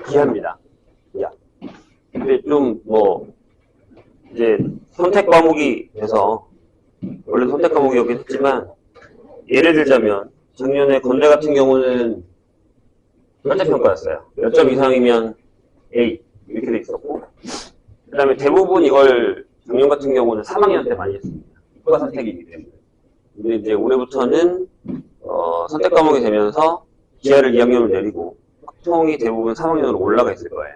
기하입니다. 기하. 근데 좀 이제 선택 과목이 돼서 원래 선택 과목이었긴 했지만 예를 들자면 작년에 건대 같은 경우는 절대평가였어요. 몇 점 이상이면 A 이렇게 돼 있었고 그 다음에 대부분 이걸 작년 같은 경우는 3학년 때 많이 했습니다. 이과 선택이기 때문에. 근데 이제 올해부터는 선택 과목이 되면서 기하를 2학년을 내리고 확통이 대부분 3학년으로 올라가 있을 거예요.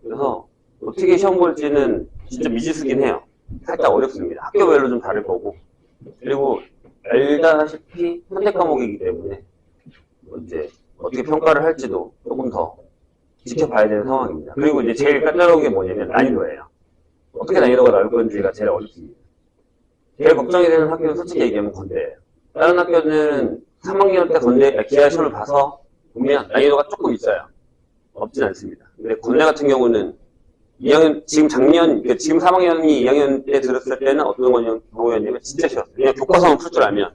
그래서 어떻게 시험 볼지는 진짜 미지수긴 해요. 살짝 어렵습니다. 학교별로 좀 다를 거고. 그리고 알다시피 선택 과목이기 때문에 이제 어떻게 평가를 할지도 조금 더 지켜봐야 되는 상황입니다. 그리고 이제 제일 까다로운 게 뭐냐면 난이도예요. 어떻게 난이도가 나올 건지가 제일 어렵습니다. 제일 걱정이 되는 학교는 솔직히 얘기하면 건대예요. 다른 학교는 3학년 때 건대 기하 시험을 봐서 보면 난이도가 조금 있어요. 없진 않습니다. 근데 건대 같은 경우는 2학년, 지금 3학년이 2학년 때 들었을 때는 어떤 경우였냐면 진짜 쉬웠어요. 그냥 교과서만 풀 줄 알면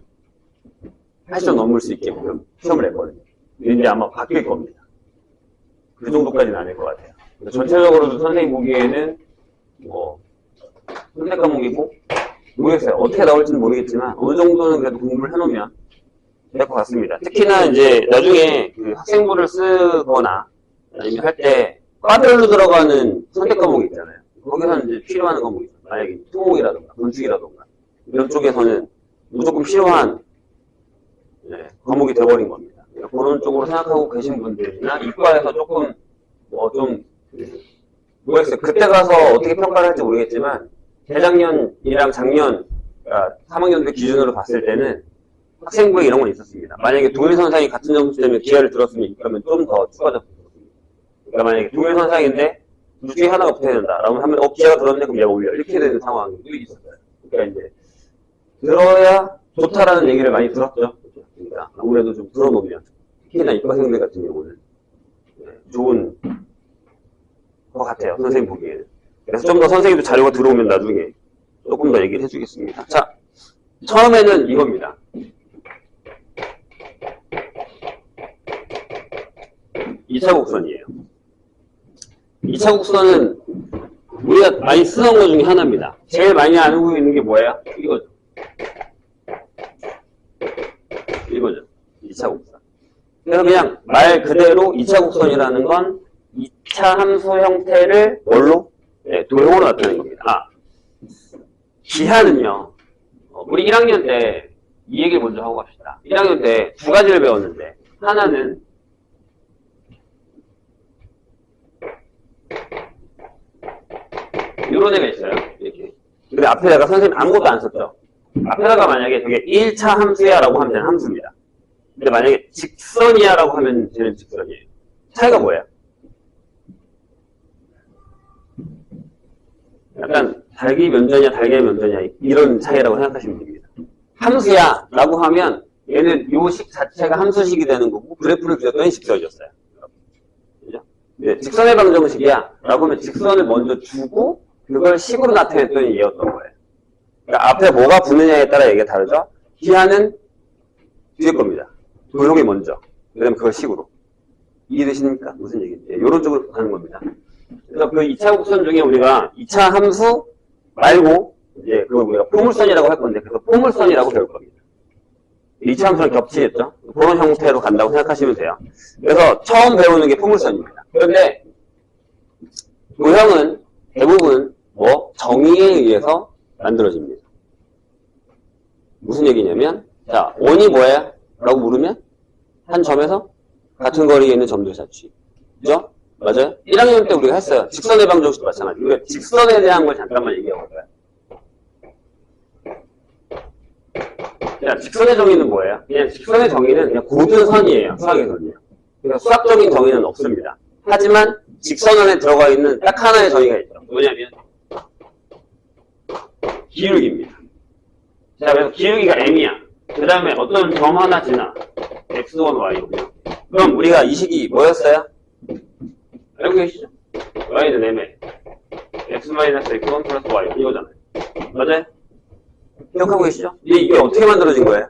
80점 넘을 수 있게끔 시험을 냈거든요. 근데 아마 바뀔 겁니다. 그 정도까지는 아닐 것 같아요. 전체적으로도 선생님 보기에는 선택 과목이고 모르겠어요. 어떻게 나올지는 모르겠지만 어느 정도는 그래도 공부를 해놓으면 될 것 같습니다. 특히나 이제 나중에 그 학생부를 쓰거나 아니면 할 때 과별로 들어가는 선택 과목이 있잖아요. 거기서는 이제 필요한 과목이 있어요. 만약에 토목이라든가 건축이라든가 이런 쪽에서는 무조건 필요한 과목이 돼버린 겁니다. 그런 쪽으로 생각하고 계신 분들이나 이과에서 조금 모르겠어요. 그때 가서 어떻게 평가를 할지 모르겠지만 재작년이랑 작년 3학년들 기준으로 봤을 때는 학생부에 이런 건 있었습니다. 만약에 동일선상이 같은 점수 때문에 기하를 들었으면 그러면 좀 더 추가적으로. 그러니까 만약에 동일선상인데 둘 중에 하나가 붙어야 된다. 라고 하면 기하가 들었네 그럼 얘가 올려. 이렇게 되는 상황이 있었어요. 그러니까 이제 들어야 좋다라는 얘기를 많이 들었죠. 그러니까 아무래도 좀 들어놓으면 특히나 이과생들 같은 경우는 좋은 것 같아요. 선생님 보기에는. 그래서 좀 더 선생님도 자료가 들어오면 나중에 조금 더 얘기를 해주겠습니다. 자, 처음에는 이겁니다. 2차 곡선이에요. 2차 곡선은 우리가 많이 쓰는 것 중에 하나입니다. 제일 많이 알고 있는 게 뭐예요? 이거죠. 이거죠. 2차 곡선. 그래서 그냥 말 그대로 2차 곡선이라는 건 2차 함수 형태를 뭘로? 도형으로 나타내는 겁니다. 기하는요. 우리 1학년 때 이 얘기를 먼저 하고 갑시다. 1학년 때 두 가지를 배웠는데 하나는 이런 애가 있어요. 이렇게. 근데 앞에다가 선생님 아무것도 안 썼죠. 앞에다가 만약에 저게 1차 함수야 라고 하면 되는 함수입니다. 근데 만약에 직선이야 라고 하면 되는 직선이에요. 차이가 뭐예요? 약간 달기 면전이야 달걀 면전이야 이런 차이라고 생각하시면 됩니다. 함수야 라고 하면 얘는 요 식 자체가 함수식이 되는 거고 그래프를 그렸더니 직선이었어요. 그죠? 네, 직선의 방정식이야 라고 하면 직선을 먼저 주고 그걸 식으로 나타냈더니 얘였던 거예요. 그러니까 앞에 뭐가 붙느냐에 따라 얘기가 다르죠. 기하는 뒤에 겁니다. 도형이 먼저 그 다음에 그걸 식으로. 이해되십니까? 무슨 얘기인지. 이런 쪽으로 가는 겁니다. 그래서 그 2차 곡선 중에 우리가 2차 함수 말고 이제 그걸 우리가 포물선이라고 할 건데 그래서 포물선이라고 배울 겁니다. 2차 함수랑 겹치겠죠? 그런 형태로 간다고 생각하시면 돼요. 그래서 처음 배우는 게 포물선입니다. 그런데 도형은 대부분 정의에 의해서 만들어집니다. 무슨 얘기냐면 자, 원이 뭐야? 라고 물으면 한 점에서 같은 거리에 있는 점들 사취. 그죠? 맞아요? 1학년 때 우리가 했어요. 직선의 방정식도 마찬가지고. 우리가 직선에 대한 걸 잠깐만 얘기해 볼까요? 자, 직선의 정의는 뭐예요? 그냥 직선의 정의는 그냥 고든 선이에요. 수학의 선이에요. 그러니까 수학적인 정의는 없습니다. 하지만 직선 안에 들어가 있는 딱 하나의 정의가 있죠. 뭐냐면 기울기입니다. 자, 그래서 기울기가 m이야. 그 다음에 어떤 점 하나 지나 x1, y1. 그럼 우리가 이 식이 뭐였어요? 알고 계시죠? y는 m에 x-x1 플러스 y 이거잖아요. 맞아요? 기억하고 계시죠? 이게 어떻게 만들어진 거예요?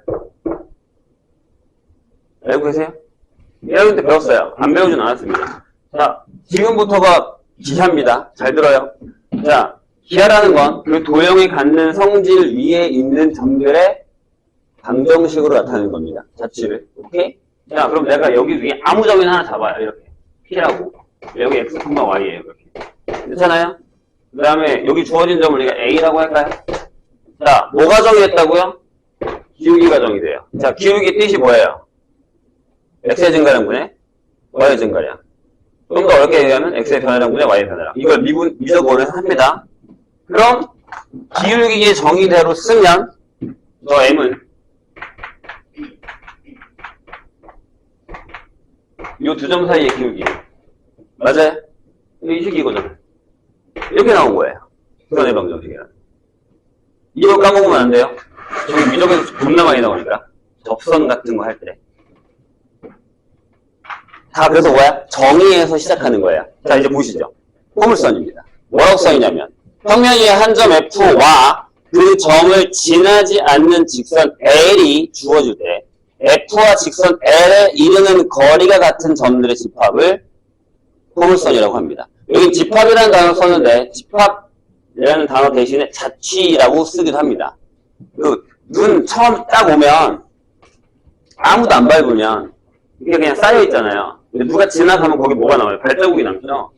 알고 계세요? 1학년 때 배웠어요. 안 배우진 않았습니다. 자, 지금부터가 기하입니다. 잘 들어요. 자, 기하라는 건 그 도형이 갖는 성질 위에 있는 점들의 방정식으로 나타내는 겁니다. 자취를. 오케이? 자, 그럼 내가 여기 위에 아무 점이나 하나 잡아요. 이렇게. P라고. 여기 X, Y예요. 이렇게. 괜찮아요? 그 다음에 여기 주어진 점을 우리가 A라고 할까요? 자, 뭐가 정의했다고요? 기울기가 정의돼요. 자, 기울기 뜻이 뭐예요? X의 증가량분의 Y의 증가량. 좀 더 어렵게 얘기하면 X의 변화량분의 Y의 변화량. 이걸 미적원에서 합니다. 그럼 기울기의 정의대로 쓰면 저 M은 이 두 점 사이의 기울기. 맞아요? 이 식이거든. 이렇게 나온 거예요. 수선의 방정식이란. 이거 까먹으면 안 돼요. 저기 미적에서 겁나 많이 나오니까. 접선 같은 거 할 때. 다 그래서 뭐야? 정의에서 시작하는 거예요. 자, 이제 보시죠. 포물선입니다. 뭐라고 써있냐면 평면위의 한 점 F와 그 점을 지나지 않는 직선 L이 주어질 때 F와 직선 L에 이르는 거리가 같은 점들의 집합을 포물선이라고 합니다. 여기 집합이라는 단어 썼는데 집합이라는 단어 대신에 자취라고 쓰기도 합니다. 눈 처음 딱 오면 아무도 안 밟으면 이게 그냥 쌓여 있잖아요. 근데 누가 지나가면 거기 뭐가 나와요? 발자국이 남죠?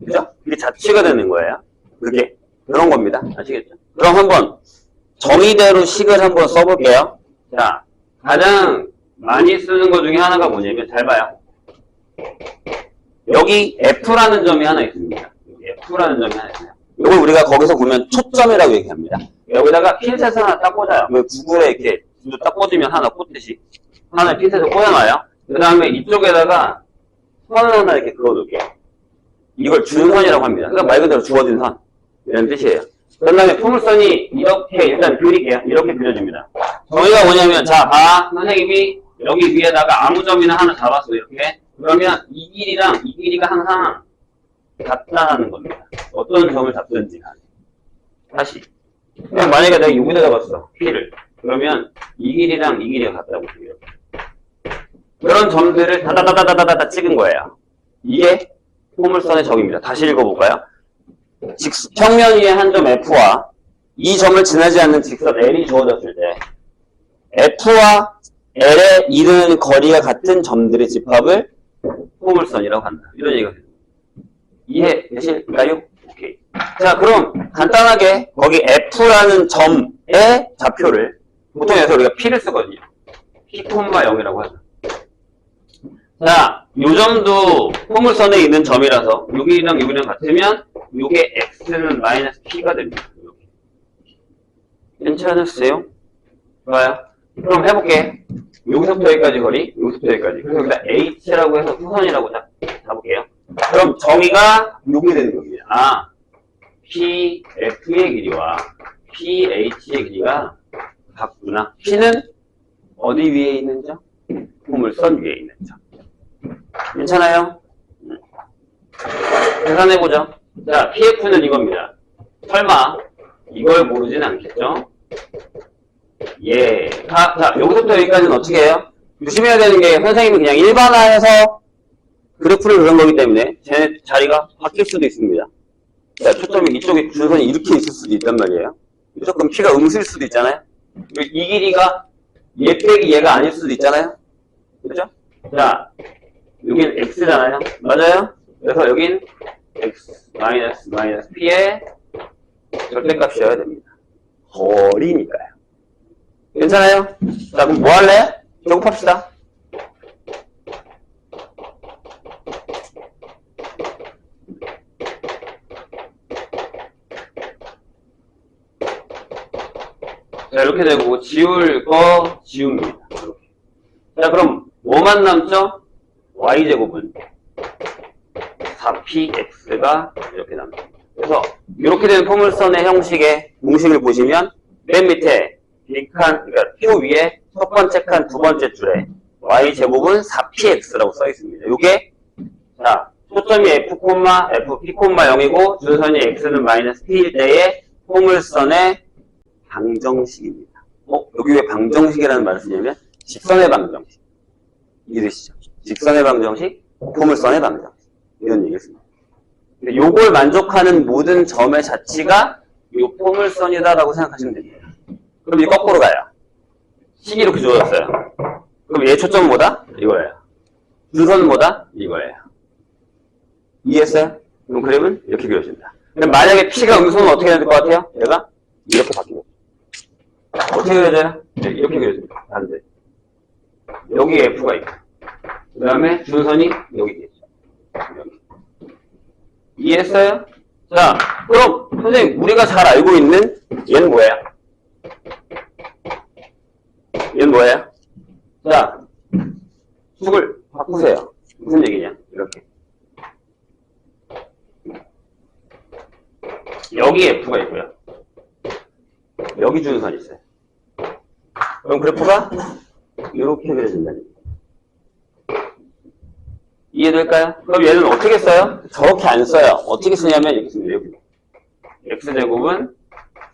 그죠? 이게 자취가 되는 거예요. 그게 그런 겁니다. 아시겠죠? 그럼 한번 정의대로 식을 한번 써볼게요. 자, 가장 많이 쓰는 것 중에 하나가 뭐냐면 잘 봐요. 여기 F라는 점이 하나 있습니다. 여기 F라는 점이 하나 있어요. 이걸 우리가 거기서 보면 초점이라고 얘기합니다. 여기다가 핀셋 하나 딱 꽂아요. 구글에 이렇게 줄도 딱 꽂으면 하나 꽂듯이 하나 핀셋을 꽂아놔요. 그 다음에 이쪽에다가 선을 하나 이렇게 그어둘게요. 이걸 준선이라고 합니다. 그러니까 말 그대로 주어진 선. 이런 뜻이에요. 그 다음에 포물선이 이렇게 일단 그릴게요. 이렇게 그려집니다. 저희가 뭐냐면 자, 봐. 선생님이 여기 위에다가 아무 점이나 하나 잡았어. 이렇게. 그러면 이 길이랑 이 길이가 항상 같다는 겁니다. 어떤 점을 잡든지 간에. 다시. 그냥 만약에 내가 여기다 잡았어. P를. 그러면 이 길이랑 이 길이가 같다고. 이렇게. 그런 점들을 다다다다다다다 찍은 거예요. 이게 포물선의 적입니다. 다시 읽어볼까요? 평면 위에 한 점 F와 이 점을 지나지 않는 직선 L이 주어졌을 때 F와 L에 이르는 거리가 같은 점들의 집합을 포물선이라고 한다. 이런 얘기가 됩니다. 이해되실까요? 오케이. 자, 그럼 간단하게 거기 F라는 점의 좌표를 보통 여기서 우리가 P를 쓰거든요. P,0이라고 하죠. 자, 요 점도 포물선에 있는 점이라서 여기랑 여기랑 같으면 요게 X는 마이너스 P가 됩니다. 이렇게. 괜찮으세요? 좋아요. 그럼 해볼게. 여기서부터 여기까지 거리, 여기서부터 여기까지. 그래서 여기다 H라고 해서 수선이라고 잡을게요. 그럼 정의가 요게 되는 겁니다. 아, PF의 길이와 PH의 길이가 같구나. P는 어디 위에 있는 점? 포물선 위에 있는 점. 괜찮아요? 계산해보죠. 자, PF는 이겁니다. 설마 이걸 모르진 않겠죠? 예. 자, 여기서부터 여기까지는 어떻게 해요? 조심해야 되는 게 선생님이 그냥 일반화해서 그래프를 그린 거기 때문에 제 자리가 바뀔 수도 있습니다. 자, 초점이 이쪽에 준선이 이렇게 있을 수도 있단 말이에요. 무조건 P가 음수일 수도 있잖아요. 이 길이가 얘 빼기 얘가 아닐 수도 있잖아요. 그죠? 자, 여긴 X잖아요. 맞아요? 그래서 여긴 X 마이너스 P의 절대값이어야 됩니다. 거리니까요. 괜찮아요? 자, 그럼 뭐 할래? 조급합시다. 자, 이렇게 되고 지울 거 지웁니다. 이렇게. 자, 그럼 뭐만 남죠? y제곱은 4px가 이렇게 남습니다. 그래서 이렇게 된 포물선의 형식의 공식을 보시면 맨 밑에 빈칸, 그러니까 표 위에 첫 번째 칸 두 번째 줄에 y제곱은 4px라고 써 있습니다. 이게 자, 초점이 f, p, 0이고 주선이 x는 마이너스 p일 때의 포물선의 방정식입니다. 여기 왜 방정식이라는 말을 쓰냐면 직선의 방정식. 이해되시죠? 직선의 방정식, 포물선의 방정식. 이런 얘기였습니다. 근데 요걸 만족하는 모든 점의 자치가 요 포물선이다라고 생각하시면 됩니다. 그럼 이 거꾸로 가요. 식이 이렇게 주어졌어요. 그럼 얘 초점은 뭐다? 이거예요. 주선은 뭐다? 이거예요. 이해했어요? 그럼 그림은 이렇게 그려진다. 근데 만약에 P가 음수는 어떻게 해야 될 것 같아요? 얘가 이렇게 바뀌고. 어떻게 그려져요? 네, 이렇게 그려집니다. 반대. 여기에 F가 있고. 그 다음에 준선이 여기 있겠죠. 여기. 이해했어요? 자, 그럼 선생님 우리가 잘 알고 있는 얘는 뭐예요? 얘는 뭐예요? 자, 축을 바꾸세요. 무슨 얘기냐? 이렇게. 여기 F가 있고요. 여기 준선이 있어요. 그럼 그래프가 이렇게 그려진다는 얘기예요. 이해될까요? 그럼 얘는 어떻게 써요? 저렇게 안 써요. 어떻게 쓰냐면 이렇게 씁니다. 여기. x제곱은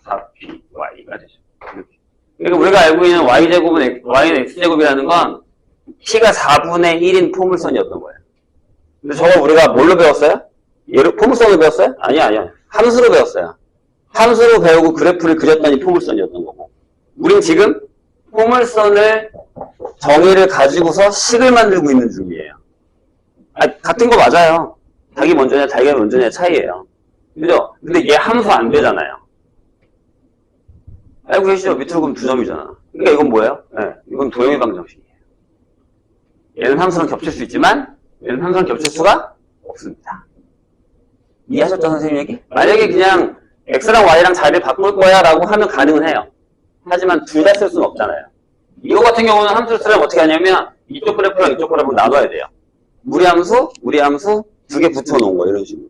4py가 되죠. 이렇게. 그러니까 우리가 알고 있는 y제곱은 y는 x제곱이라는 건 t가 4분의 1인 포물선이었던 거예요. 근데 저거 우리가 뭘로 배웠어요? 얘를 포물선으로 배웠어요? 아니야. 함수로 배웠어요. 함수로 배우고 그래프를 그렸더니 포물선이었던 거고. 우린 지금 포물선을 정의를 가지고서 식을 만들고 있는 중이에요. 같은 거 맞아요. 닭이 먼저냐 달걀이 먼저냐 차이예요. 그죠? 근데 얘 함수 안 되잖아요. 알고 계시죠? 밑으로 그럼 2점이잖아. 그러니까 이건 뭐예요? 네, 이건 도형의 방정식이에요. 얘는 함수랑 겹칠 수 있지만 얘는 함수랑 겹칠 수가 없습니다. 이해하셨죠, 선생님 얘기? 만약에 그냥 x랑 y랑 자리를 바꿀 거야 라고 하면 가능은 해요. 하지만 둘 다 쓸 수는 없잖아요. 이거 같은 경우는 함수를 쓰려면 어떻게 하냐면 이쪽 그래프랑 이쪽 그래프를 나눠야 돼요. 무리함수 두 개 붙여놓은 거 이런 식으로.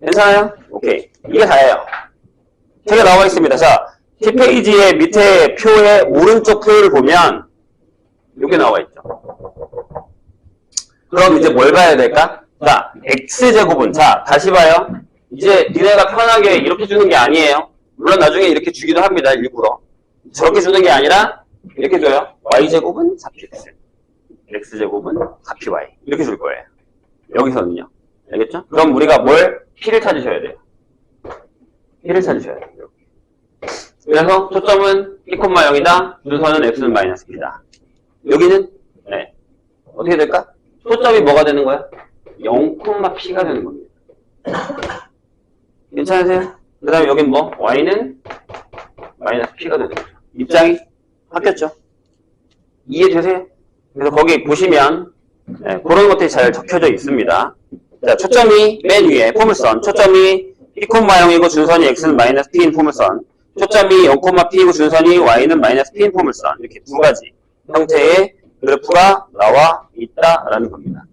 괜찮아요? 오케이. 이게 다예요. 책에 나와 있습니다. 자, T페이지의 밑에 표의 오른쪽 표를 보면 이게 나와 있죠. 그럼 이제 뭘 봐야 될까? 자, X제곱은 자, 다시 봐요. 이제 니네가 편하게 이렇게 주는 게 아니에요. 물론 나중에 이렇게 주기도 합니다. 일부러. 저렇게 주는 게 아니라 이렇게 줘요. Y제곱은 4px. X제곱은 4py. 이렇게 줄 거예요. 여기서는요. 알겠죠? 그럼 우리가 뭘? P를 찾으셔야 돼요. P를 찾으셔야 돼요. 이렇게. 그래서 초점은 P, 0이다. 준선은 X는 마이너스 P다. 여기는 네. 어떻게 될까? 초점이 뭐가 되는 거야? 0,P가 되는 겁니다. 괜찮으세요? 그 다음에 여긴 뭐? Y는 마이너스 P가 되는 거죠. 입장이 바뀌었죠? 이해되세요? 그래서 거기 보시면 네, 그런 것들이 잘 적혀져 있습니다. 자, 초점이 맨 위에 포물선. 초점이 P, 0이고 준선이 X는 마이너스 P인 포물선. 초점이 0,P이고 준선이 Y는 마이너스 P인 포물선. 이렇게 두 가지 형태의 그래프가 나와 있다라는 겁니다.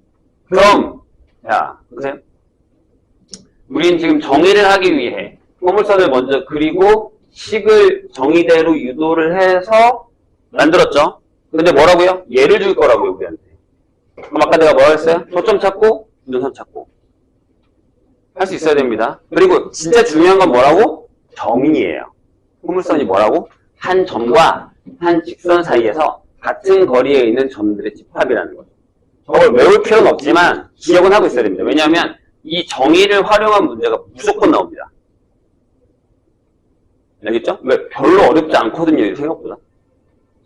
그럼 자, 보세요. 우린 지금 정의를 하기 위해 포물선을 먼저 그리고 식을 정의대로 유도를 해서 만들었죠. 근데 뭐라고요? 얘를 줄 거라고요, 우리한테. 그럼 아까 내가 뭐라 했어요? 초점 찾고, 준선 찾고. 할 수 있어야 됩니다. 그리고 진짜 중요한 건 뭐라고? 정의예요. 포물선이 뭐라고? 한 점과 한 직선 사이에서 같은 거리에 있는 점들의 집합이라는 거죠. 저걸 외울 필요는 없지만 기억은 하고 있어야 됩니다. 왜냐하면 이 정의를 활용한 문제가 무조건 나옵니다. 알겠죠? 왜? 별로 어렵지 않거든요, 생각보다.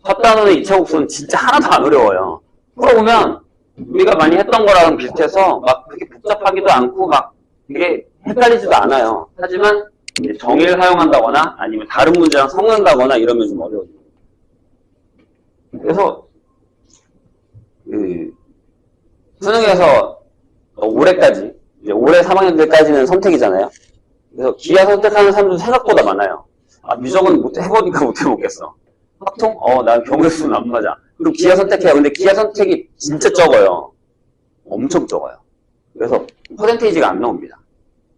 첫 단원의 2차 곡선은 진짜 하나도 안 어려워요. 풀어보면 우리가 많이 했던 거랑 비슷해서 막 그렇게 복잡하기도 않고 막 되게 헷갈리지도 않아요. 하지만 이제 정의를 사용한다거나 아니면 다른 문제랑 섞는다거나 이러면 좀 어려워요. 그래서 수능에서 올해까지 이제 올해 3학년들까지는 선택이잖아요. 그래서 기하 선택하는 사람도 생각보다 많아요. 아, 미적은 해보니까 못 해보겠어. 확통? 난 경우수는 안 맞아. 그럼 기하 선택해요. 근데 기하 선택이 진짜 적어요. 엄청 적어요. 그래서 퍼센테이지가 안 나옵니다.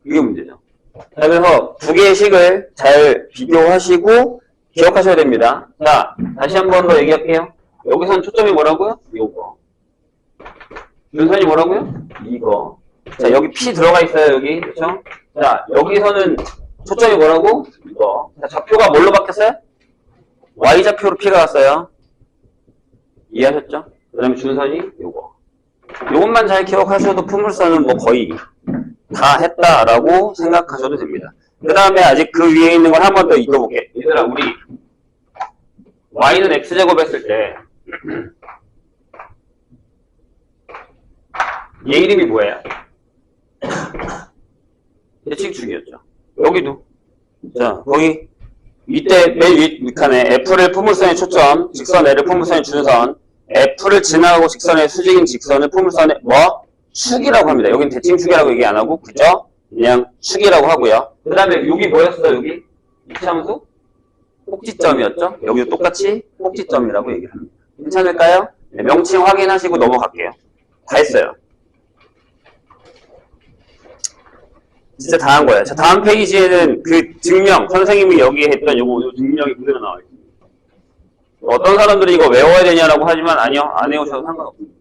그게 문제죠. 자, 그래서 두 개의 식을 잘 비교하시고 기억하셔야 됩니다. 자, 다시 한 번 더 얘기할게요. 여기서는 초점이 뭐라고요? 이거. 준선이 뭐라고요? 이거. 자, 여기 P 들어가 있어요, 여기. 그렇죠? 자, 여기서는 초점이 뭐라고? 이거. 자, 좌표가 뭘로 바뀌었어요? Y좌표로 P가 왔어요. 이해하셨죠? 그 다음에 준선이 요거. 이것만 잘 기억하셔도 포물선은 뭐 거의 다 했다라고 생각하셔도 됩니다. 그 다음에 아직 그 위에 있는 걸 한 번 더 읽어볼게. 얘들아, 우리 y는 x제곱 했을 때 얘 이름이 뭐예요? 대칭축이었죠. 여기도. 자, 거기 이때 맨 윗칸에 f를 포물선에 초점, 직선 L을 포물선에 준선, f를 지나가고 직선의 수직인 직선을 포물선에 뭐? 축이라고 합니다. 여긴 대칭축이라고 얘기 안 하고, 그죠? 그냥 축이라고 하고요. 그 다음에 여기 뭐였어요? 여기? 이참수? 꼭지점이었죠? 여기도 똑같이 꼭지점이라고 얘기를 합니다. 괜찮을까요? 네, 명칭 확인하시고 넘어갈게요. 다 했어요. 진짜 다 한 거예요. 자, 다음 페이지에는 그 증명, 선생님이 여기에 했던 요 증명이 그대로 나와 있습니다. 어떤 사람들이 이거 외워야 되냐라고 하지만 아니요, 안 외우셔도 상관없습니다.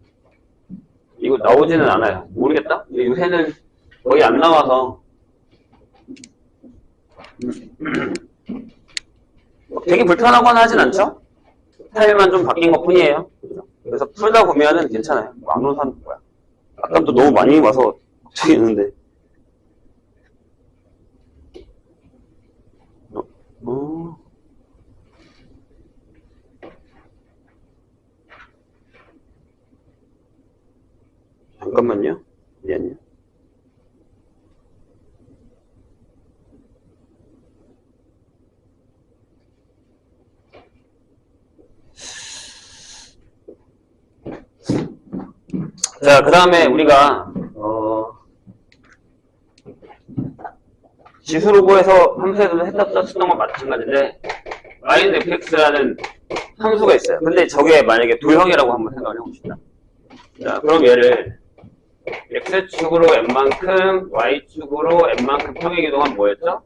이거 나오지는 않아요. 모르겠다? 요새는 거의 안 나와서 되게 불편하거나 하진 않죠? 스타일만 좀 바뀐 것 뿐이에요. 그래서 풀다 보면은 괜찮아요. 안 오는 사람 뭐야? 아까 또 너무 많이 와서 걱정했는데. 잠깐만요. 미안해요. 자, 그 다음에 우리가 지수로고에서 함수에서도 했었던 건 마찬가지인데 y는 fx라는 함수가 있어요. 근데 저게 만약에 도형이라고 한번 생각을 해봅시다. 자, 그럼 얘를 x축으로 n만큼 y축으로 n만큼 평행이동하면 뭐였죠?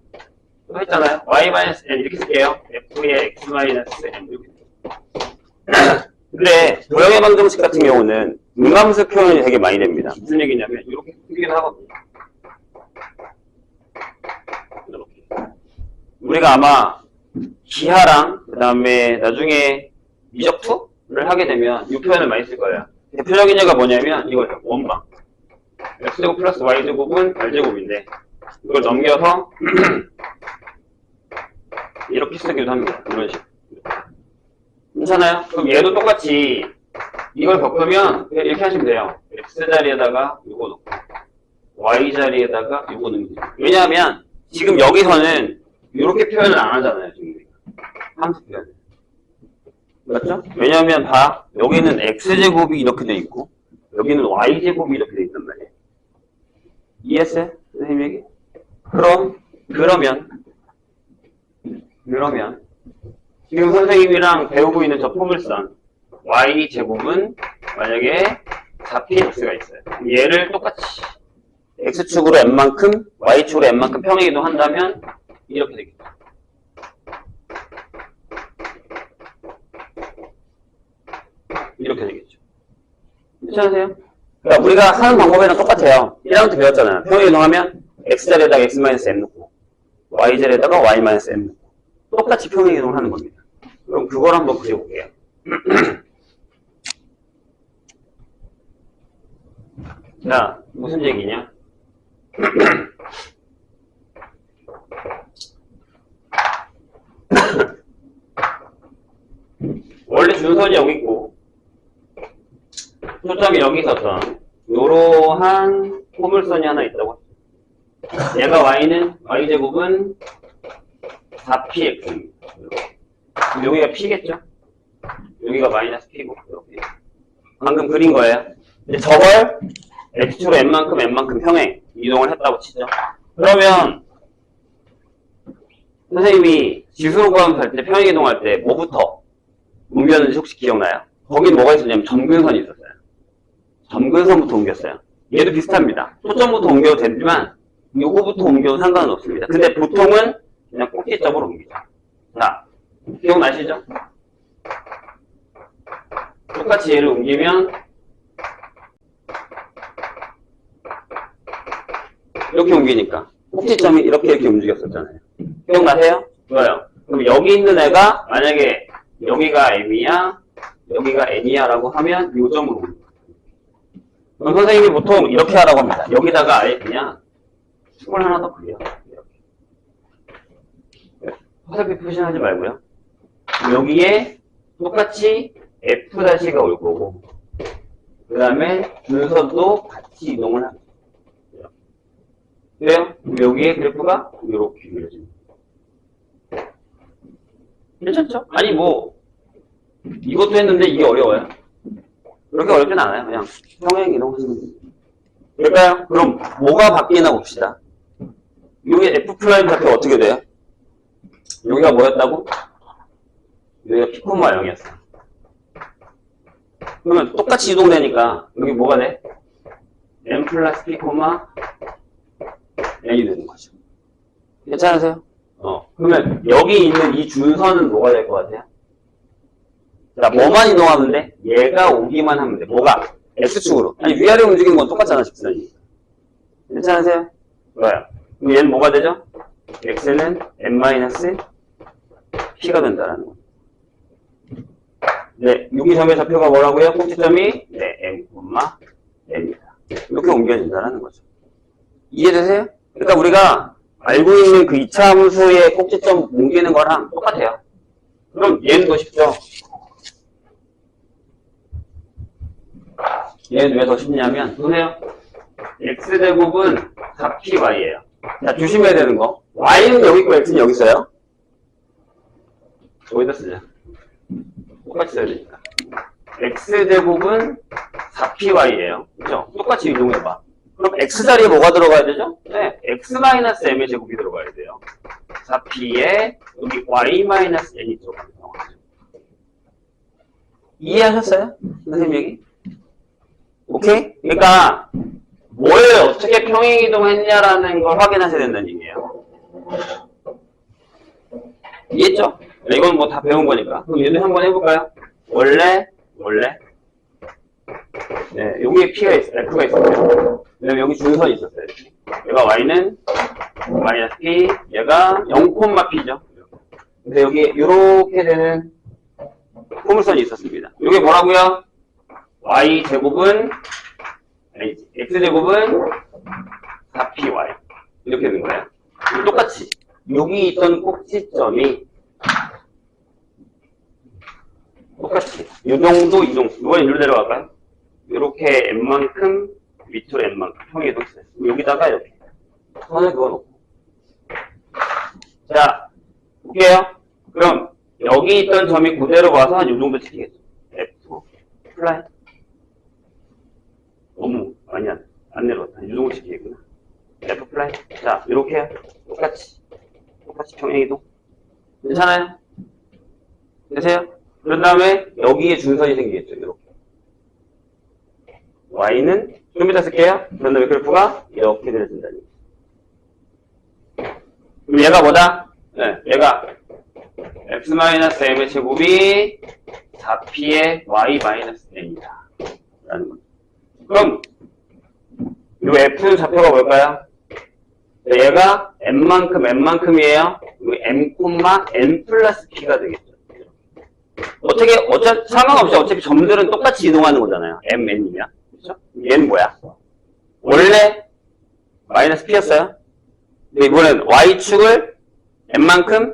또 했잖아요. y-n 이렇게 쓸게요. f의 x-n 이렇게. 근데 도형의 방정식 같은 경우는 음함수 표현이 되게 많이 됩니다. 무슨 얘기냐면 이렇게 쓰기도 하거든요. 이렇게. 우리가 아마 기하랑 그 다음에 나중에 미적투를 하게 되면 이 표현을 많이 쓸 거예요. 대표적인 예가 뭐냐면 이거죠. 원방. x제곱 플러스 y제곱은 r제곱인데 이걸 넘겨서 이렇게 쓰기도 합니다. 이런 식으로. 괜찮아요? 그럼 얘도 똑같이 이걸 겪으면 이렇게 하시면 돼요. x자리에다가 이거 넣고 y자리에다가 이거 넣으면 돼요. 왜냐하면 지금 여기서는 이렇게 표현을 안 하잖아요. 지금 함수 표현. 맞죠? 왜냐하면 봐. 여기는 x제곱이 이렇게 돼 있고 여기는 y제곱이 이렇게 돼 있단 말이에요. 이해했어요? 선생님 얘기? 그러면 지금 선생님이랑 배우고 있는 저 포물선 y제곱은 만약에 4px가 있어요. 얘를 똑같이 x축으로 n만큼 y축으로 n만큼 평행이동 한다면 이렇게 되겠죠. 이렇게 되겠죠. 괜찮으세요? 그러니까 우리가 하는 방법이랑 똑같아요. 1라운드 배웠잖아요. 평행이동하면 x자리에다가 x-m 넣고 y자리에다가 y-m 넣고 똑같이 평행이동을 하는 겁니다. 그럼 그걸 한번 그려볼게요. 자, 무슨 얘기냐? 원래 준선이 여기 있고 초점이 여기 있었던 요러한 포물선이 하나 있다고. 얘가 y는 y제곱은 4px입니다. 여기가 p겠죠? 여기가 마이너스 p고 이렇게. 방금 그린 거예요. 근데 저걸 x축으로 n만큼 평행 이동을 했다고 치죠. 그러면 선생님이 지수로 구함할 때 평행 이동할 때 뭐부터 옮겼는지 혹시 기억나요? 거긴 뭐가 있었냐면 점근선이 있었어요. 점근선부터 옮겼어요. 얘도 비슷합니다. 초점부터 옮겨도 되지만 요거부터 옮겨도 상관은 없습니다. 근데 보통은 그냥 꼭지점으로 옮기죠. 자, 기억나시죠? 똑같이 얘를 옮기면 이렇게 옮기니까 꼭지점이 이렇게 움직였었잖아요. 기억나세요? 좋아요. 그럼 여기 있는 애가 만약에 여기가 m이야 여기가 n이야 라고 하면 이 점으로 옮깁니다. 그럼 선생님이 보통 이렇게 하라고 합니다. 여기다가 아예 그냥 춤을 하나 더 그려. 화살표 표시하지 말고요. 여기에 똑같이 F-가 올 거고, 그 다음에 준선도 같이 이동을 합니다. 그래요? 여기에 그래프가 이렇게 그려집니다. 괜찮죠? 아니 뭐 이것도 했는데 이게 어려워요? 그렇게 어렵진 않아요. 그냥 평행 이동하시면 됩니다. 그럴까요? 그럼 뭐가 바뀌나 봅시다. 여기 F' 좌표 어떻게 돼요? 여기가 뭐였다고? 여기가 P, 0이었어. 그러면 똑같이 이동되니까 여기 뭐가 돼? M 플러스 P, N이 되는 거죠. 괜찮으세요? 그러면 여기 있는 이 준선은 뭐가 될 것 같아요? 자, 뭐만 이동하면 돼? 얘가 오기만 하면 돼. 뭐가? X축으로. 아니, 위아래 움직이는 건 똑같잖아, 직선이. 괜찮으세요? 좋아요. 그럼 얘는 뭐가 되죠? X는 N-P가 된다라는 거. 네, 여기 점의 좌표가 뭐라고요? 꼭지점이? 네, M,N입니다. 이렇게 옮겨진다라는 거죠. 이해되세요? 그러니까 우리가 알고 있는 그 2차 함수의 꼭지점 옮기는 거랑 똑같아요. 그럼 얘는 더 쉽죠? 얘는 왜 더 쉽냐면, 보세요. X제곱은 4PY예요. 자, 조심해야 되는 거. Y는 여기 있고 X는 여기 있어요. 여기다 쓰자. 똑같이 써야 되니까. X제곱은 4PY예요. 그죠? 똑같이 이동해봐. 그럼 X 자리에 뭐가 들어가야 되죠? 네, X-M의 제곱이 들어가야 돼요. 4P에 여기 Y-N이 들어가는 상황이죠. 이해하셨어요? 선생님 얘기? 오케이? 그러니까 뭘 어떻게 평행이동했냐라는 걸 확인하셔야 된다는 얘기예요. 이해했죠? 이건 뭐 다 배운 거니까. 그럼 얘도 한번 해볼까요? 원래 네, 여기에 P가 있어요. F가 있었어요. 왜냐면 여기 준선이 있었어요. 얘가 Y는 마이너스 P, 얘가 0,P죠. 근데 여기 이렇게 되는 포물선이 있었습니다. 이게 뭐라고요? Y제곱은 X제곱은 4PY 이렇게 되는 거예요. 똑같이 여기 있던 꼭지점이 똑같이 이 정도 이건 일로 내려갈까요? 이렇게 n만큼 밑으로 n만큼 평행이동 했어요. 여기다가 이렇게 선을 그어놓고 자 볼게요. 그럼 여기 있던 점이 그대로 와서 한 이 정도 찍히겠죠. F 플라이 너무 많이 안 내려왔다. 이 정도 찍히겠구나. F 플라이 자 이렇게 똑같이 평행이동 괜찮아요? 되세요? 그런 다음에 여기에 준선이 생기겠죠. 이렇게 Y는 좀 이따 쓸게요. 그런 다음에 그래프가 이렇게 그려진다는 거죠. 그럼 얘가 뭐다? 네, 얘가 X-M의 제곱이 4P의 Y-N이다 라는 거죠. 그럼 이 F는 좌표가 뭘까요? 얘가 N만큼이에요. M,N 플러스 P가 되겠죠. 어차피 상관없이 점들은 똑같이 이동하는 거잖아요. M, N이면. 그렇죠? 얘는 뭐야? 원래 마이너스 P였어요. 근데 이번엔 Y축을 N만큼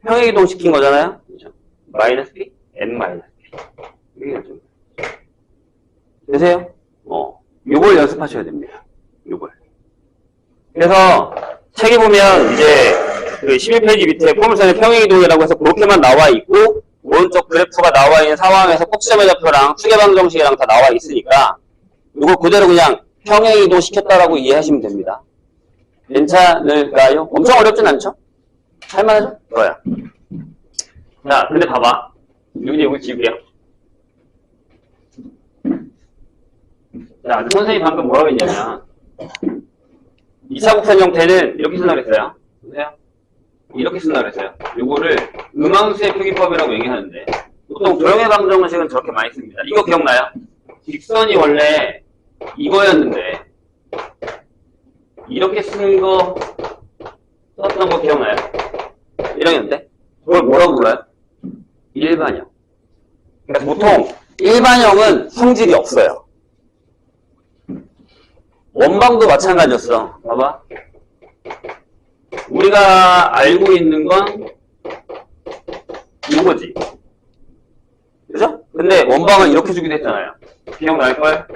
평행이동 시킨 거잖아요. 그렇죠? 마이너스 P, N 마이너스 P. 이게 좀 되세요? 요걸 연습하셔야 됩니다. 요걸. 그래서 책에 보면 이제 그 11페이지 밑에 포물선의 평행이동이라고 해서 그렇게만 나와 있고 오른쪽 그래프가 나와 있는 상황에서 꼭지점의 좌표랑 추계방 정식이랑 다 나와 있으니까 이거 그대로 그냥 평행이동 시켰다라고 이해하시면 됩니다. 괜찮을까요? 엄청 어렵진 않죠? 할만하죠? 좋아요. 자, 근데 봐봐. 여기 지울게요. 자, 선생님이 방금 뭐라고 했냐면 2차 곡선 형태는 이렇게 쓴다고 했어요. 보세요. 이렇게 쓴다고 했어요. 요거를 음함수의 표기법이라고 얘기하는데 보통 도형의 방정식은 저렇게 많이 씁니다. 이거 기억나요? 직선이 원래 이거였는데 이렇게 쓴 거 썼던 거 기억나요? 이러는데 그걸 뭐라고 불러요? 일반형. 그러니까 보통 일반형은 성질이 없어요. 원방도 마찬가지였어. 봐봐. 우리가 알고 있는 건 이거지. 그죠? 근데 원방은 이렇게 주기도 했잖아요. 기억날걸?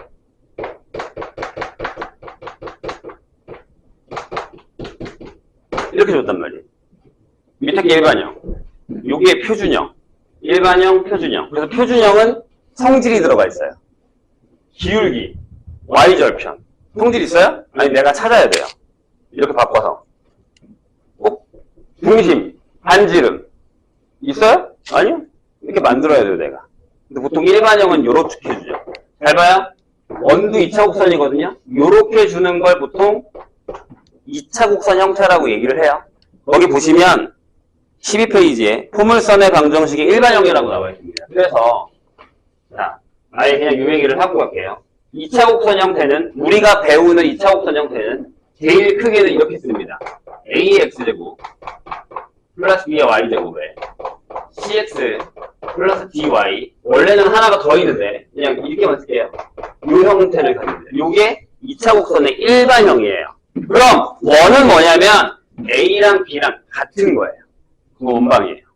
이렇게 줬단 말이에요. 밑에 게 일반형. 여기에 표준형. 일반형, 표준형. 그래서 표준형은 성질이 들어가 있어요. 기울기, y절편. 성질 있어요? 아니, 내가 찾아야 돼요. 이렇게 바꿔서. 중심, 반지름. 있어요? 아니요? 이렇게 만들어야 돼요, 내가. 근데 보통 일반형은 요렇게 해주죠. 잘 봐요. 원도 2차 곡선이거든요. 요렇게 주는 걸 보통 2차 곡선 형태라고 얘기를 해요. 거기 보시면 12페이지에 포물선의 방정식이 일반형이라고 나와 있습니다. 그래서 자, 아예 그냥 요 얘기를 하고 갈게요. 2차 곡선 형태는 우리가 배우는 2차 곡선 형태는 제일 크게는 이렇게 씁니다. ax제곱 플러스 b의 y제곱에 cx 플러스 dy 원래는 하나가 더 있는데 그냥 이렇게만 쓸게요. 이 형태를 가집니다. 이게 2차 곡선의 일반형이에요. 그럼 원은 뭐냐면 a랑 b랑 같은 거예요. 그거 원방이에요.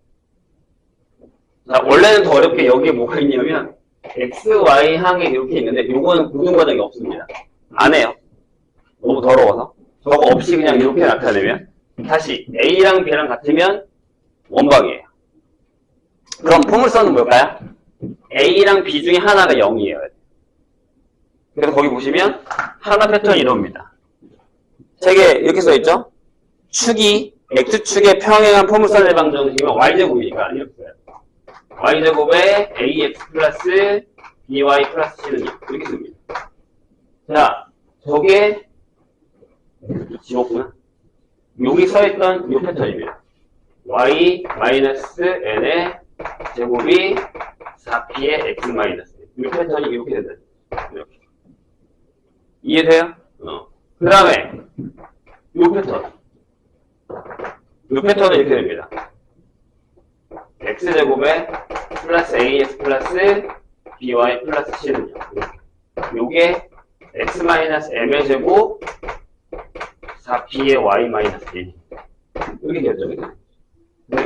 자, 원래는 더 어렵게 여기에 뭐가 있냐면 x, y 항에 이렇게 있는데 요거는 고등 과정이 없습니다. 안 해요. 너무 더러워서. 저거 없이 그냥 이렇게 나타내면 다시 a랑 b랑 같으면 원방이에요. 그럼 포물선은 뭘까요? a랑 b 중에 하나가 0이에요. 그래서 거기 보시면 하나 패턴이 이럽니다. 책에 이렇게 써있죠? 축이 x축의 평행한 포물선의 방정식이면 y제곱이니까 이렇게 써요. y제곱에 ax 플러스 by 플러스 c는 이렇게 씁니다. 자, 저게 지웠구나. 여기 써있던 이 패턴입니다. y 마이너스 n의 제곱이 4p의 x 마이너스 이 패턴이 이렇게 된다. 이렇게. 이해돼요? 그 다음에 이 패턴. 이 패턴은 이렇게 됩니다. x제곱에 플러스 ax 플러스 by 플러스 c는요. 요게 x 마이너스 m의 제곱 4p의 y 마이너스 1 이렇게 결정이 돼요.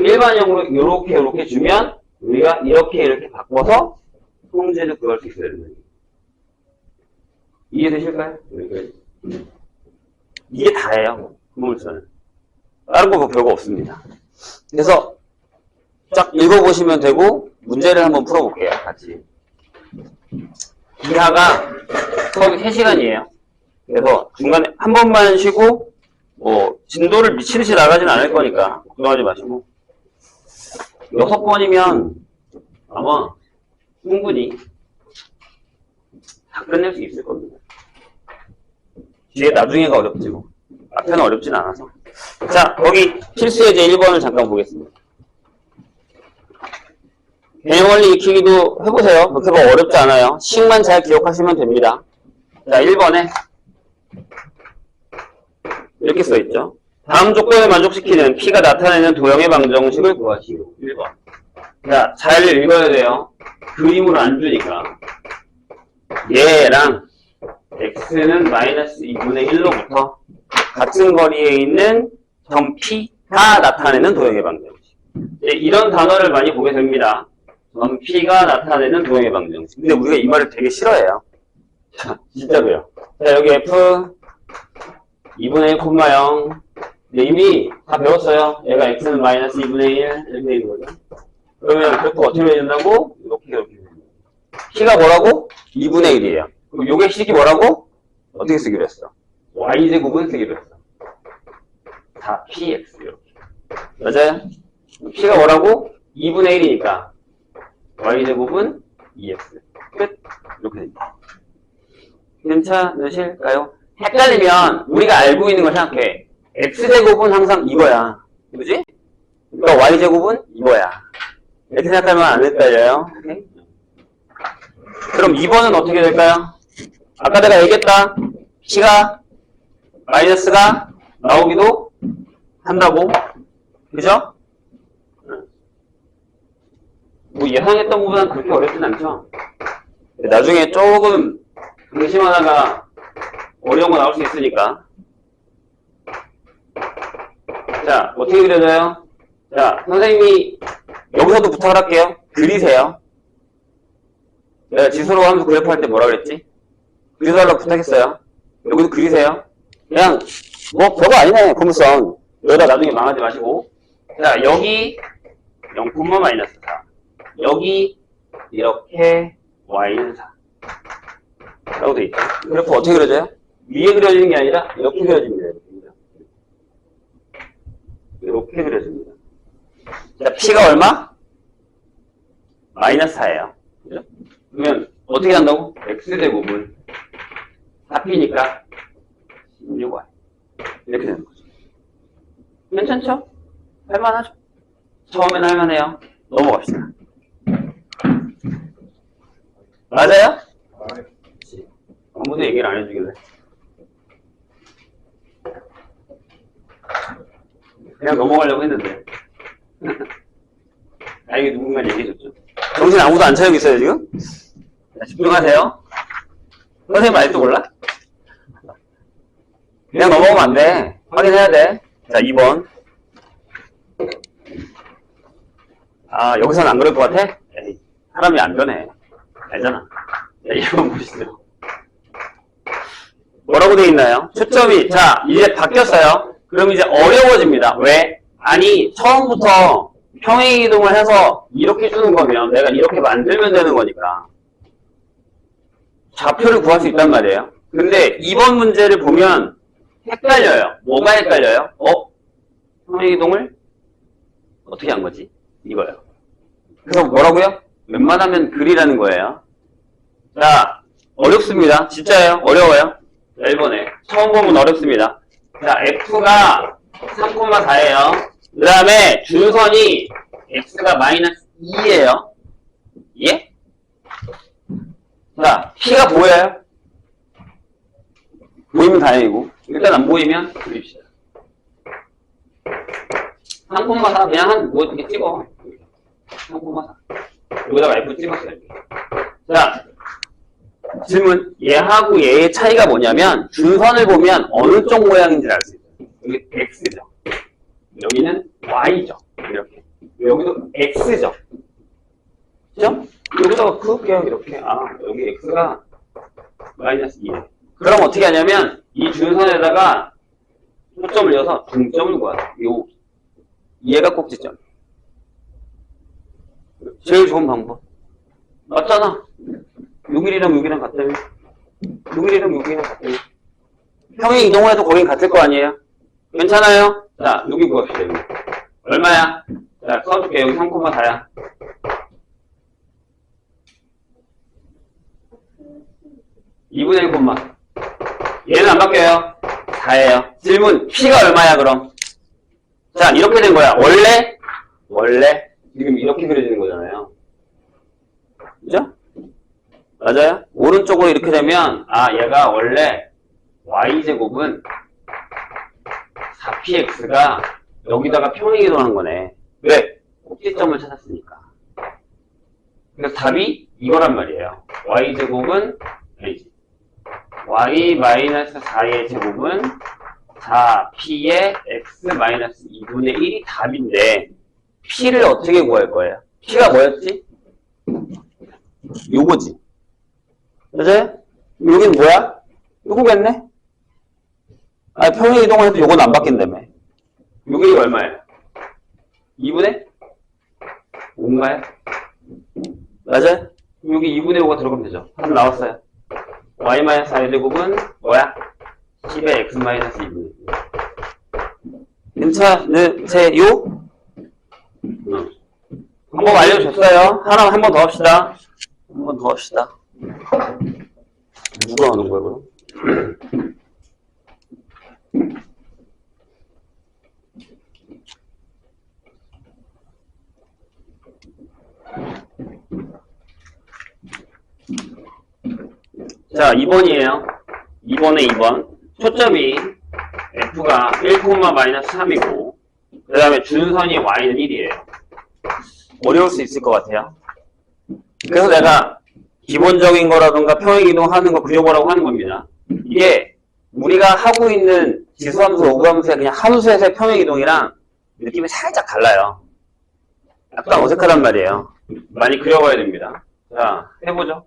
일반형으로 요렇게 주면 우리가 이렇게 바꿔서 통제를 구할 수 있어야 된다. 이해되실까요? 이게 다예요. 포물선은. 다른 거 별거 없습니다. 그래서 쫙 읽어보시면 되고 문제를 한번 풀어볼게요. 같이. 기하가 수업이 3시간이에요. 그래서 중간에 한 번만 쉬고 진도를 미치듯이 나가진 않을 거니까 걱정하지 마시고 6번이면 아마 충분히 다 끝낼 수 있을 겁니다. 뒤에 나중에가 어렵지 뭐. 앞에는 어렵진 않아서. 자, 거기 필수예제 1번을 잠깐 보겠습니다. 개념원리 익히기도 해보세요. 그렇게 뭐 어렵지 않아요. 식만 잘 기억하시면 됩니다. 자, 1번에 이렇게 써있죠. 다음 조건을 만족시키는 P가 나타내는 도형의 방정식을 구하시오. 1번. 자, 잘 읽어야 돼요. 그림으로 안 주니까. 얘랑 x는 마이너스 2분의 1로부터 같은 거리에 있는 점 P가 나타내는 도형의 방정식. 이런 단어를 많이 보게 됩니다. 점 P가 나타내는 도형의 방정식. 근데 우리가 이 말을 되게 싫어해요. 자, 진짜로요. 자, 여기 F 2분의 1, 0. 이미 다 배웠어요. 얘가 x는 마이너스 2분의 1 이렇게 되는 거죠. 그러면 그래프 어떻게 된다고? 이렇게 P가 뭐라고? 2분의 1이에요. 그럼 요게 식이 뭐라고? 어떻게 쓰기로 했어? y제곱은 쓰기로 했어. 다 px 이렇게. 맞아요? P가 뭐라고? 2분의 1이니까 y제곱은 2x. 끝. 이렇게 됩니다. 괜찮으실까요? 헷갈리면 우리가 알고 있는 걸 생각해. x제곱은 항상 이거야. 그지? 그러니까 y제곱은 이거야. 이렇게 생각하면 안 헷갈려요. 오케이? 그럼 2번은 어떻게 될까요? 아까 내가 얘기했다. P가 마이너스가 나오기도 한다고. 그죠? 뭐 예상했던 것보다는 그렇게 어렵진 않죠. 나중에 조금 방심하다가 어려운 거 나올 수 있으니까. 자, 어떻게 그려져요? 자, 선생님이 여기서도 부탁을 할게요. 그리세요. 내가 지수로 함수 그래프 할 때 뭐라 그랬지? 그려달라고 부탁했어요. 여기도 그리세요. 그냥 뭐 별거 아니네. 고무선. 여기다 나중에 망하지 마시고. 자, 여기 0, 마이너스 4. 여기 이렇게 y는 4. 라고 돼 있죠. 그래프 어떻게 그려져요? 위에 그려지는 게 아니라 이렇게 그려집니다. 이렇게 그려집니다. 자, p가 얼마? 마이너스 4예요. 그죠? 그러면 어떻게 한다고? x제곱은 4p니까 16y. 이렇게 되는 거죠. 괜찮죠? 할만하죠? 처음엔 할만해요. 넘어갑시다. 맞아요? 아무도 얘기를 안 해주길래. 그냥 넘어가려고 했는데. 이게 누군가 얘기해줬죠. 정신 아무도 안 차리고 있어요, 지금? 자, 집중하세요. 선생님 아직도 몰라? 그냥 넘어가면 안 돼. 확인해야 돼. 자, 2번. 아, 여기서는 안 그럴 것 같아? 에이, 사람이 안 변해. 알잖아. 자, 2번 보시죠. 뭐라고 되어 있나요? 초점이, 자, 이제 바뀌었어요. 그럼 이제 어려워집니다. 왜? 아니, 처음부터 평행이동을 해서 이렇게 주는 거면 내가 이렇게 만들면 되는 거니까. 좌표를 구할 수 있단 말이에요. 근데 2번 문제를 보면 헷갈려요. 뭐가 헷갈려요? 평행이동을 어떻게 한 거지? 이거예요. 그래서 뭐라고요? 웬만하면 그리라는 거예요. 자, 어렵습니다. 진짜예요. 어려워요. 1번에. 처음 보면 어렵습니다. 자, F가 3,4예요. 그 다음에 준선이 X가 마이너스 2예요. 예? 자, P가 보여요? 보이면 다행이고. 일단 안 보이면 그립시다. 3,4 그냥 뭐 이렇게 찍어. 3,4. 여기다가 F 찍었어요. 자, 질문. 얘하고 얘의 차이가 뭐냐면 준선을 보면 어느 쪽 모양인지 알 수 있어요. 여기 X죠. 여기는 Y죠. 이렇게. 여기도 X죠. 그죠? 여기다가 그을게요. 이렇게. 아, 여기 X가 마이너스 2예요. 그럼 어떻게 하냐면 이 준선에다가 초점을 넣어서 중점을 구하죠. 얘가 꼭지점. 제일 좋은 방법. 맞잖아. 6일이랑 6이랑 같다며. 6일이랑 6이랑 같다며. 평행 이동해도 거긴 같을 거 아니에요? 괜찮아요? 자, 여기 구합시다. 여기. 얼마야? 자, 써줄게. 여기 3,4야. 2분의 1 콤마. 얘는 안 바뀌어요. 4예요. 질문. P가 얼마야, 그럼? 자, 이렇게 된 거야. 원래, 지금 이렇게 그려지는 거잖아요. 그죠? 맞아요? 오른쪽으로 이렇게 되면, 아, 얘가 원래 y제곱은 4px가 여기다가 평행이동한 거네. 왜? 꼭지점을 찾았으니까. 그래서 답이 이거란 말이에요. y제곱은, 아니지. y-4의 제곱은 4p의 x-2분의 1이 답인데 p를 어떻게 구할 거예요? p가 뭐였지? 요거지. 맞아요? 여기는 뭐야? 요거겠네? 아, 평행 이동을 해도 요건 안 바뀐다며. 요게 얼마예요? 2분의 5인가요? 맞아요? 여기 2분의 5가 들어가면 되죠. 답 나왔어요. y-4의 제곱은 뭐야? 10의 x-2분의 1. 괜찮으세요? 방법 알려줬어요. 하나 한 번 더 합시다. 한 번 더 합시다. 누가 하는 거야, 그럼? 자, 2번이에요. 2번에 2번. 초점이 F가 1,-3이고, 그 다음에 준선이 Y는 1이에요. 어려울 수 있을 것 같아요. 그래서 내가 기본적인 거라든가 평행 이동하는 거 그려보라고 하는 겁니다. 이게 우리가 하고 있는 지수함수, 오감수의 그냥 함수에서의 평행이동이랑 느낌이 살짝 달라요. 약간 어색하단 말이에요. 많이 그려봐야 됩니다. 자, 해보죠.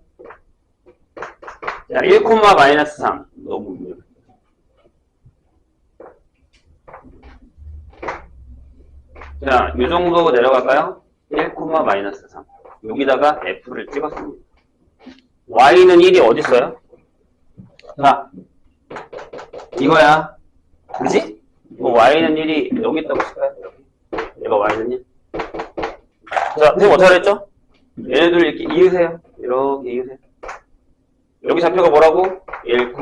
자, 1, 마이너스 3. 너무 위험해. 자, 이 정도 내려갈까요? 1, 마이너스 3. 여기다가 F를 찍었습니다. Y는 1이 어디 있어요? 자, 이거야. 그지? Y는 1이 여기 있다고 칠까요? 얘가 Y는 1. 자, 선생님 어떻게 했죠? 얘네들 이렇게 이으세요. 이렇게 이으세요. 여기 좌표가 뭐라고? 1,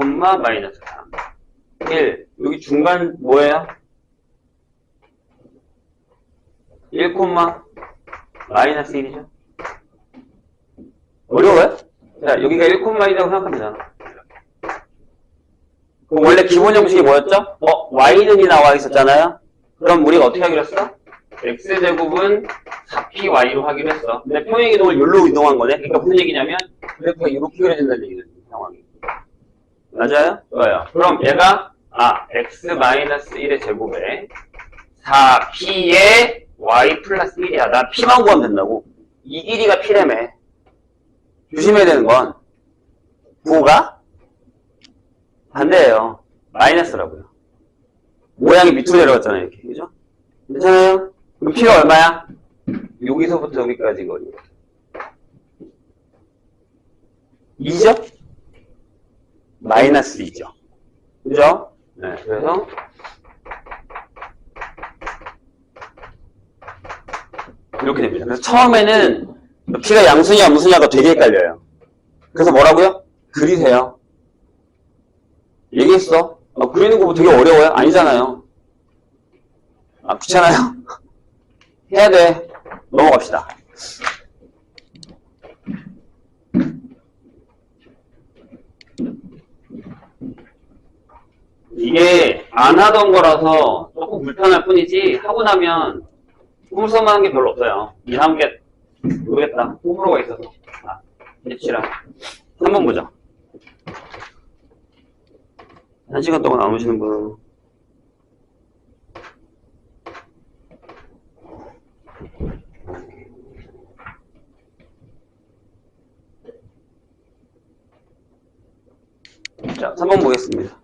마이너스 3. 1. 여기 중간 뭐예요? 1, 마이너스 1이죠. 어려워요? 자, 여기가 1, 1이라고 생각하면 되잖아. 그럼 원래 기본 형식이 뭐였죠? y는 2 나와 있었잖아요? 그럼 우리가 어떻게 하기로 했어? x제곱은 4py로 하기로 했어. 근데 평행이동을 여기로 이동한 거네? 그러니까 무슨 얘기냐면, 그래프가 이렇게 그려진다는 얘기는 상황이. 맞아요? 좋아요. 그럼 얘가, x-1의 제곱에 4p의 y 플러스 1이야. 나 p만 구하면 된다고. 이 길이가 p라며. 조심해야 되는 건, 9가 반대예요. 마이너스라고요. 모양이 밑으로 내려갔잖아요. 이렇게. 그죠? 괜찮아요? 그럼 p가 얼마야? 여기서부터 여기까지 거리. 2죠? 마이너스 2죠. 그죠? 네. 그래서, 이렇게 됩니다. 그래서 처음에는 p가 양수냐 무수냐가 되게 헷갈려요. 그래서 뭐라고요? 그리세요. 얘기했어. 그리는 거 되게 어려워요? 아니잖아요. 귀찮아요? 해야 돼. 넘어갑시다. 이게 안 하던 거라서 조금 불편할 뿐이지 하고 나면 호물성만 한 게 별로 없어요. 이 한 게 모르겠다. 호불호가 있어서. 해치라. 한번 보자. 1시간 동안 안 오시는 분. 자, 3번 보겠습니다.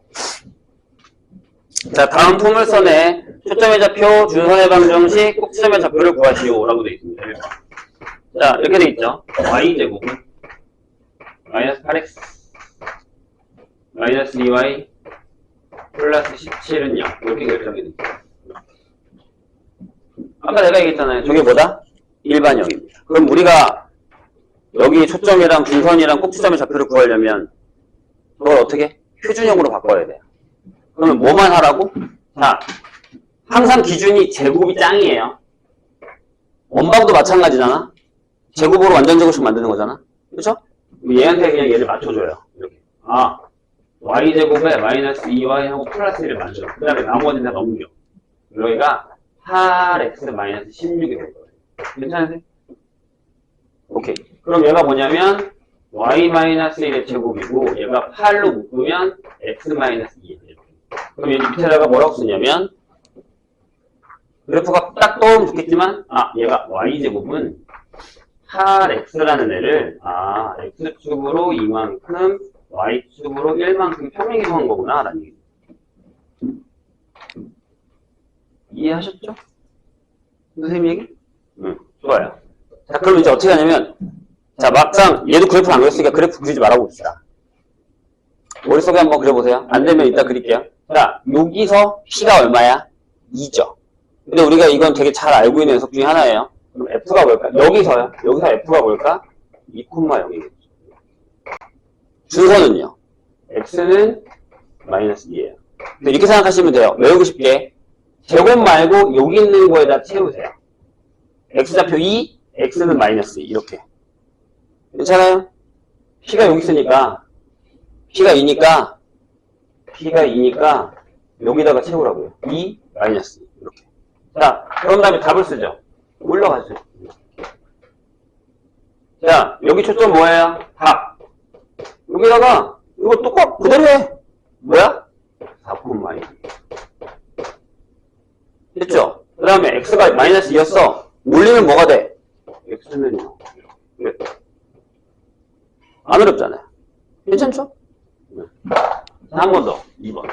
자, 다음 포물선에 초점의 좌표, 준선의 방정식, 꼭지점의 좌표를 구하시오. 라고 되어 있습니다. 1번. 자, 이렇게 되어 있죠. y제곱은 마이너스 8x 마이너스 2y 플러스 17은 0. 이렇게 결정이 됩니다. 아까 내가 얘기했잖아요. 저게 뭐다? 일반형입니다. 그럼 우리가 여기 초점이랑 중선이랑 꼭지점의 좌표를 구하려면 그걸 어떻게? 표준형으로 바꿔야 돼요. 그러면 뭐만 하라고? 자, 항상 기준이 제곱이 짱이에요. 원방도 마찬가지잖아. 제곱으로 완전 제곱씩 만드는 거잖아. 그렇죠? 얘한테 그냥 얘를 맞춰줘요. 이렇게. y제곱에 마이너스 2y 하고 플러스 1을 만들어. 그 다음에 나머지는 다 넘겨. 여기가 8x 마이너스 16이 될 거예요. 괜찮으세요? 오케이. 그럼 얘가 뭐냐면 y 마이너스 1의 제곱이고 얘가 8로 묶으면 x 마이너스 2예요. 그럼 여기 밑에다가 뭐라고 쓰냐면 그래프가 딱 떠오르면 좋겠지만 얘가 y제곱은 8x라는 애를 x축으로 이만큼 y축으로 1만큼 평행이동한 거구나 라는 얘기죠. 이해하셨죠? 선생님 얘기? 좋아요. 자, 그럼 이제 어떻게 하냐면 자, 막상 얘도 그래프를 안 그렸으니까 그래프 그리지 말아고 봅시다. 머릿속에 한번 그려보세요. 안 되면 이따 그릴게요. 자, 여기서 p가 얼마야? 2죠. 근데 우리가 이건 되게 잘 알고 있는 녀석 중에 하나예요. 그럼 f가 뭘까? 여기서요. 여기서 f가 뭘까? 2,0이겠죠. 준선은요? x는 마이너스 2예요. 이렇게 생각하시면 돼요. 외우고 싶게. 제곱 말고 여기 있는 거에다 채우세요. x좌표 2, x는 마이너스 2. 이렇게. 괜찮아요? p가 여기 있으니까 p가 2니까 여기다가 채우라고요. 2, 마이너스 2. 이렇게. 자, 그런 다음에 답을 쓰죠. 올라가죠. 자, 여기 초점 뭐예요? 답. 여기다가 이거 똑같 그대로 해. 뭐야? 4,2. 됐죠? 그 다음에 x가 마이너스 2였어. 올리면 뭐가 돼? x는 0. 안 어렵잖아요. 괜찮죠? 자, 한 번 더. 2번.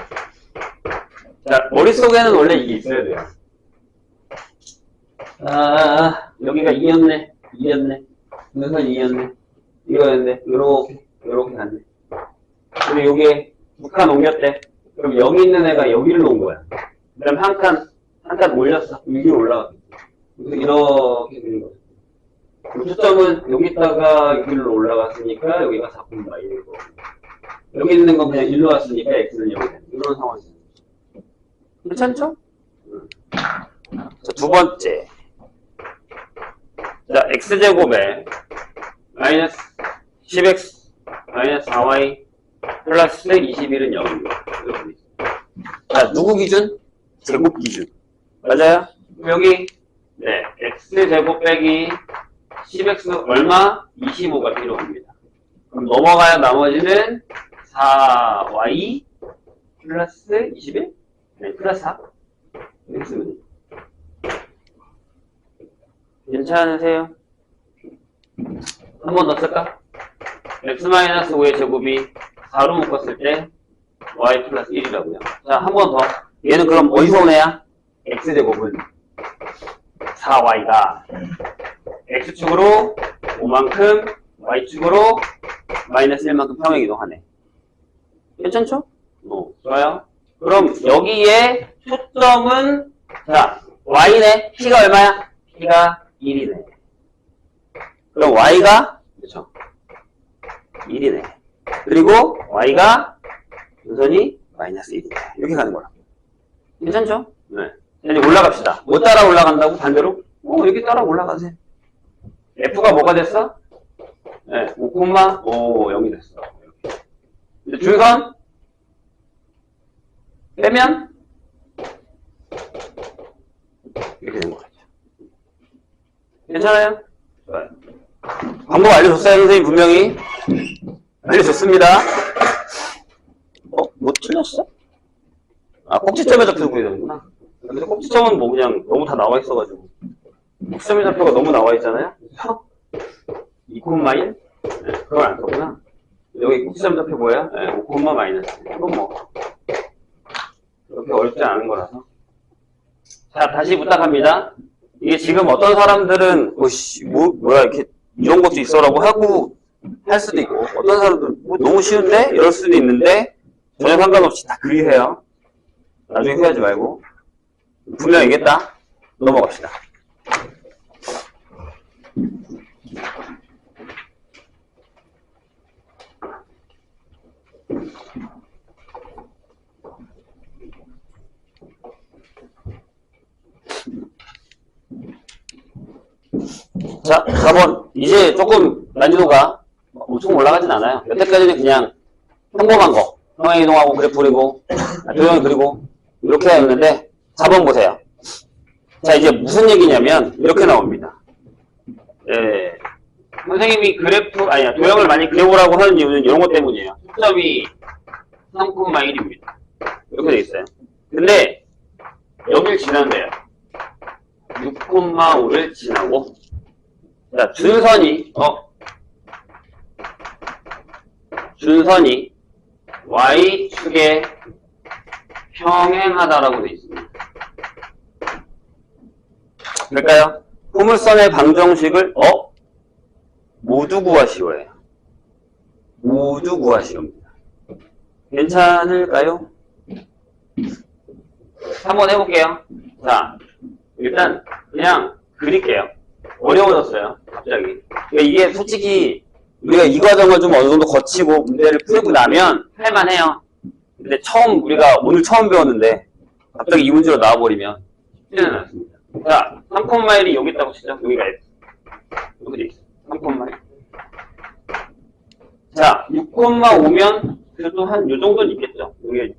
자, 머릿속에는 원래 이게 있어야 돼요. 여기가 2였네. 2였네. 분선 2였네. 이거였네. 요렇게 갔네. 그리고 요게 두 칸 옮겼대. 그럼 여기 있는 애가 여기를 놓은 거야. 그 다음에 한 칸 올렸어. 위로 올라갔어. 그래서 이렇게 되는 거야. 초점은 여기다가 여기로 올라갔으니까 여기가 4,2고 여기 있는 건 그냥 1로 왔으니까 x는 0이 되는 이런 상황이죠. 괜찮죠? 자, 두 번째. 자, x제곱에 마이너스 10x 마이너스 4y 플러스 21은 0입니다. 자, 누구 기준? 제곱 기준. 맞아요? 여기 네, x제곱 빼기 10x 얼마? 25가 필요합니다. 그럼 넘어가야 나머지는 4y 플러스 21? 네, 플러스 4. 이렇게 쓰면 돼요. 괜찮으세요? 한 번 더 쓸까? x-5의 제곱이 4로 묶었을 때 y 플러스 1이라고요. 자, 한 번 더. 얘는 그럼 어디서 온 애야? x제곱은 4y가 x축으로 5만큼 y축으로 마이너스 1만큼 평행 이동하네. 괜찮죠? 좋아요. 그럼 여기에 초점은 자 y네. p가 얼마야? p가 1이네. 그럼 y가 그렇죠? 1이네. 그리고 y가 분선이 마이너스 1이네. 이렇게 가는 거라. 괜찮죠? 네. 이제 올라갑시다. 뭐 따라 올라간다고? 반대로? 여기 따라 올라가세요. f가 뭐가 됐어? 네, 5,0이 됐어. 이제 줄선 빼면 이렇게 된 거죠. 괜찮아요? 좋아요. 방법 알려줬어요, 선생님 분명히. 알려줬습니다. 뭐 틀렸어? 꼭지점에 잡혀서 그래야 되는구나. 근데 꼭지점은 뭐 그냥 너무 다 나와 있어가지고. 꼭지점의 좌표가 너무 나와 있잖아요? 2,1? 네, 그걸 안 썼구나. 여기 꼭지점 좌표 뭐야? 네, 5, 마이너스. 이건 뭐. 그렇게 어렵지 않은 거라서. 자, 다시 부탁합니다. 이게 지금 어떤 사람들은, 뭐야, 이렇게, 이런 것도 있어라고 하고 할 수도 있고, 어떤 사람들은, 너무 쉬운데? 이럴 수도 있는데, 전혀 상관없이 다 그리세요. 나중에 후회하지 말고. 분명 이겠다. 넘어갑시다. 자, 4번. 이제 조금 난이도가 엄청 올라가진 않아요. 여태까지는 그냥 평범한 거. 평행 이동하고 그래프 그리고, 도형 그리고, 이렇게 했는데, 4번 보세요. 자, 이제 무슨 얘기냐면, 이렇게 나옵니다. 선생님이 도형을 많이 그려보라고 하는 이유는 이런 것 때문이에요. 초점이 3,1입니다. 이렇게 돼 있어요. 근데, 여길 지난대요. 6,5를 지나고, 자, 준선이 y축에 평행하다라고 되어 있습니다. 그럴까요? 포물선의 방정식을 모두 구하시오예요. 모두 구하시옵니다. 괜찮을까요? 한번 해볼게요. 자, 일단 그냥 그릴게요. 어려워졌어요. 갑자기. 그러니까 이게 솔직히 우리가 이 과정을 좀 어느 정도 거치고 문제를 풀고 나면 할만해요. 근데 우리가 오늘 처음 배웠는데 갑자기 이 문제로 나와버리면 쉽지는 않습니다. 자, 3,1이 여기 있다고 치죠. 여기가 F. 여기 돼 있어. 3,1. 자, 6,5면 그래도 한 요 정도는 있겠죠. 여기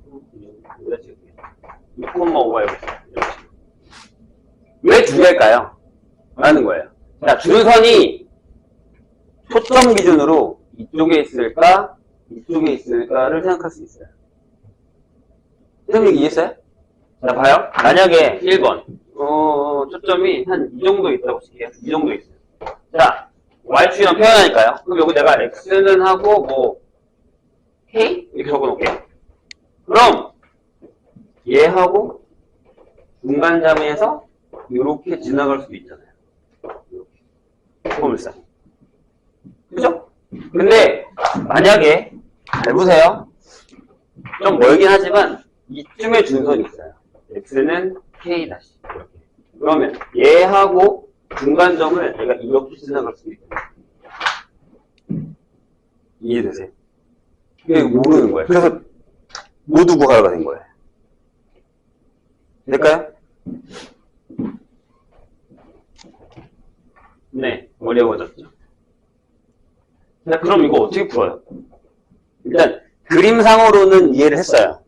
6,5가 여기 있어요. 왜 두 개일까요? 라는 거예요. 자, 준선이 초점 기준으로 이쪽에 있을까, 이쪽에 있을까를 생각할 수 있어요. 선생님 이해했어요? 자, 봐요. 만약에 1번. 초점이 한 이 정도 있다고 칠게요. 이 정도 있어요. 자, y축이랑 표현하니까요. 그럼 여기 내가 x는 하고 뭐 k? 이렇게 적어놓을게요. 그럼 얘하고 중간점에서 이렇게 지나갈 수도 있잖아요. 포물선. 그죠? 근데 만약에 잘 보세요. 좀 멀긴 하지만 이쯤에 준선이 있어요. x는 k 다시 이렇게. 그러면 얘하고 중간점을 내가 이렇게 지나갈 수도 있어요. 이해되세요? 이게 모르는 거예요. 그래서 모두 구하라가 된 거예요. 될까요? 네, 어려워졌죠. 자, 그럼 이거 어떻게 풀어요? 일단 그림상으로는 이해를 했어요.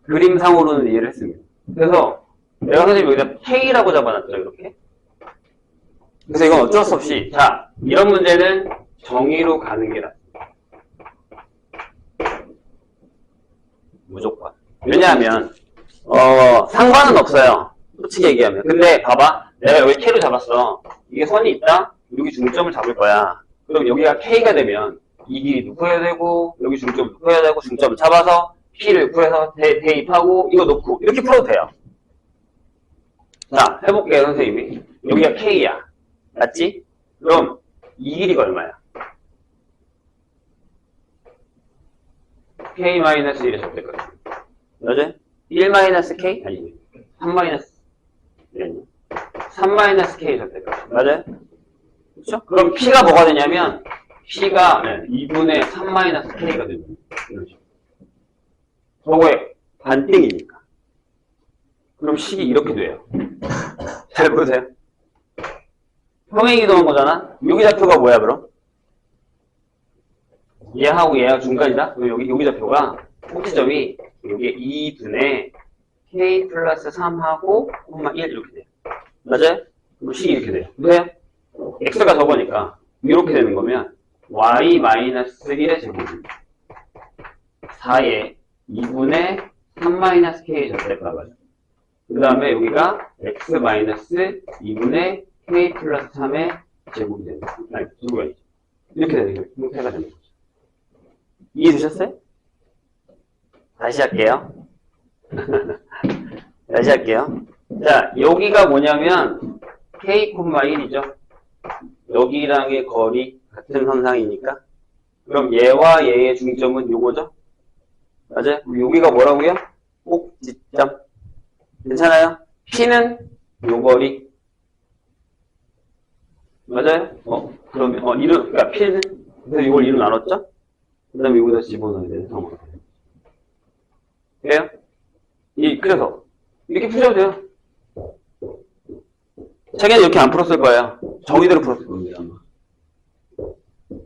그림상으로는 이해를 했습니다. 그래서 내가 선생님 여기다 K라고 잡아놨죠, 이렇게. 그래서 이건 어쩔 수 없이, 자, 이런 문제는 정의로 가는 게 낫습니다. 무조건. 왜냐하면 상관은 없어요. 솔직히 얘기하면. 근데 봐봐, 내가 여기 K로 잡았어. 이게 선이 있다? 여기 중점을 잡을 거야. 그럼 여기가 K가 되면 이 길이 놓고야 되고, 여기 중점 놓고야 되고, 중점을 잡아서 P를 구해서 대입하고, 이거 놓고 이렇게 풀어도 돼요. 자, 해볼게요, 선생님이. 여기가 K야. 맞지? 그럼 이 길이가 얼마야? K-1의 절대값. 맞아요? 1-K? 아니, 3-K 절대값. 맞아요? 그렇죠? 그럼 P가 뭐가 되냐면, P가 2분의 3-K가 됩니다. 이렇죠. 저거의 반띵이니까. 그럼 식이 이렇게 돼요. 잘 보세요. 평행 이동한 거잖아? 여기 좌표가 뭐야, 그럼? 얘하고 얘가 중간이다? 그럼 여기 좌표가, 꼭지점이 여기 2분의 K 플러스 3하고, 1 이렇게 돼요. 맞아요? 그럼 식이 이렇게 돼요. 보세요? X가 저거니까, 이렇게 되는 거면, Y-1의 제곱입니다. 4에 2분의 3-K 절대값을. 그 다음에 여기가 X-2분의 K 플러스 3의 제곱이 되는 거죠. 아니, 제곱이 아니죠. 이렇게 되는 형태가 되는 거죠. 이해되셨어요? 다시 할게요. 다시 할게요. 자, 여기가 뭐냐면 K,1이죠. 여기랑의 거리 같은 선상이니까. 그럼 얘와 얘의 중점은 요거죠? 맞아요? 여기가 뭐라고요? 꼭지점. 괜찮아요? P는 요 거리. 맞아요? 그러면, 그러니까 P는, 그래서 이걸 2로 나눴죠? 그 다음에 여기다 집어넣어야 되는 상황. 그래요? 그래서, 이렇게 푸셔도 돼요. 책에는 이렇게 안 풀었을 거예요. 정의대로 풀었을 겁니다.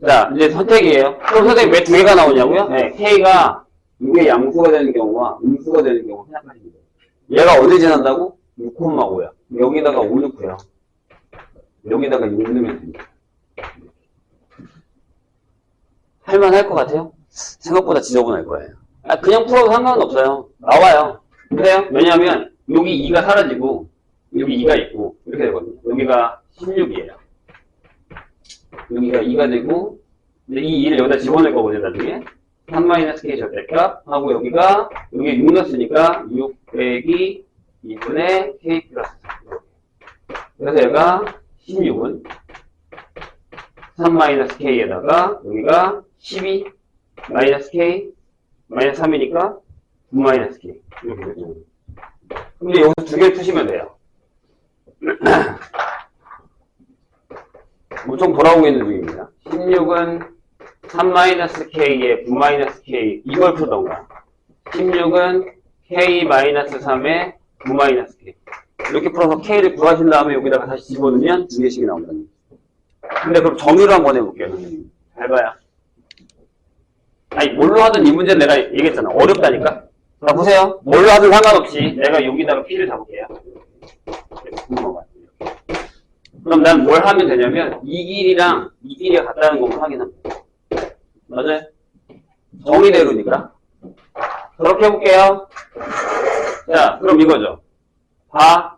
자, 이제 선택이에요. 그럼 선택이 왜 두 개가 나오냐고요? 네, K가 이게 양수가 되는 경우와 음수가 되는 경우 생각하시면 돼요. 얘가 어디 지난다고? 6,5야. 여기다가 5 넣고요. 여기다가 6 넣으면 됩니다. 할만할 것 같아요? 생각보다 지저분할 거예요. 그냥 풀어도 상관은 없어요. 나와요. 그래요? 왜냐하면 여기 2가 사라지고 여기 2가 있고 이렇게 되거든요. 여기가 16이에요. 여기가 2가 되고 이제 이 2를 여기다 집어넣을 거거든요. 나중에 3-K 절대값 하고 여기가 여기 6 넣었으니까 6 빼기 2분의 K 플러스 3. 그래서 얘가 16은 3-K에다가 여기가 12 K 마이너스 3이니까 9-K 이렇게 되죠. 근데 여기서 두 개를 푸시면 돼요. 엄청 돌아오고 있는 중입니다. 16은 3-K에 9-K 이걸 풀던가 16은 K-3에 9-K 이렇게 풀어서 K를 구하신 다음에 여기다가 다시 집어넣으면 두 개씩이 나온다. 근데 그럼 정의로 한번 해볼게요. 잘 봐요. 아니 뭘로 하든 이 문제는 내가 얘기했잖아. 어렵다니까. 자 보세요. 뭘로 하든 상관없이 내가 여기다가 P를 잡을게요. 그럼 난 뭘 하면 되냐면 이 길이랑 이 길이가 같다는 것만 확인합니다. 맞아요? 정의대로니까. 그렇게 해볼게요. 자, 그럼 이거죠. 바,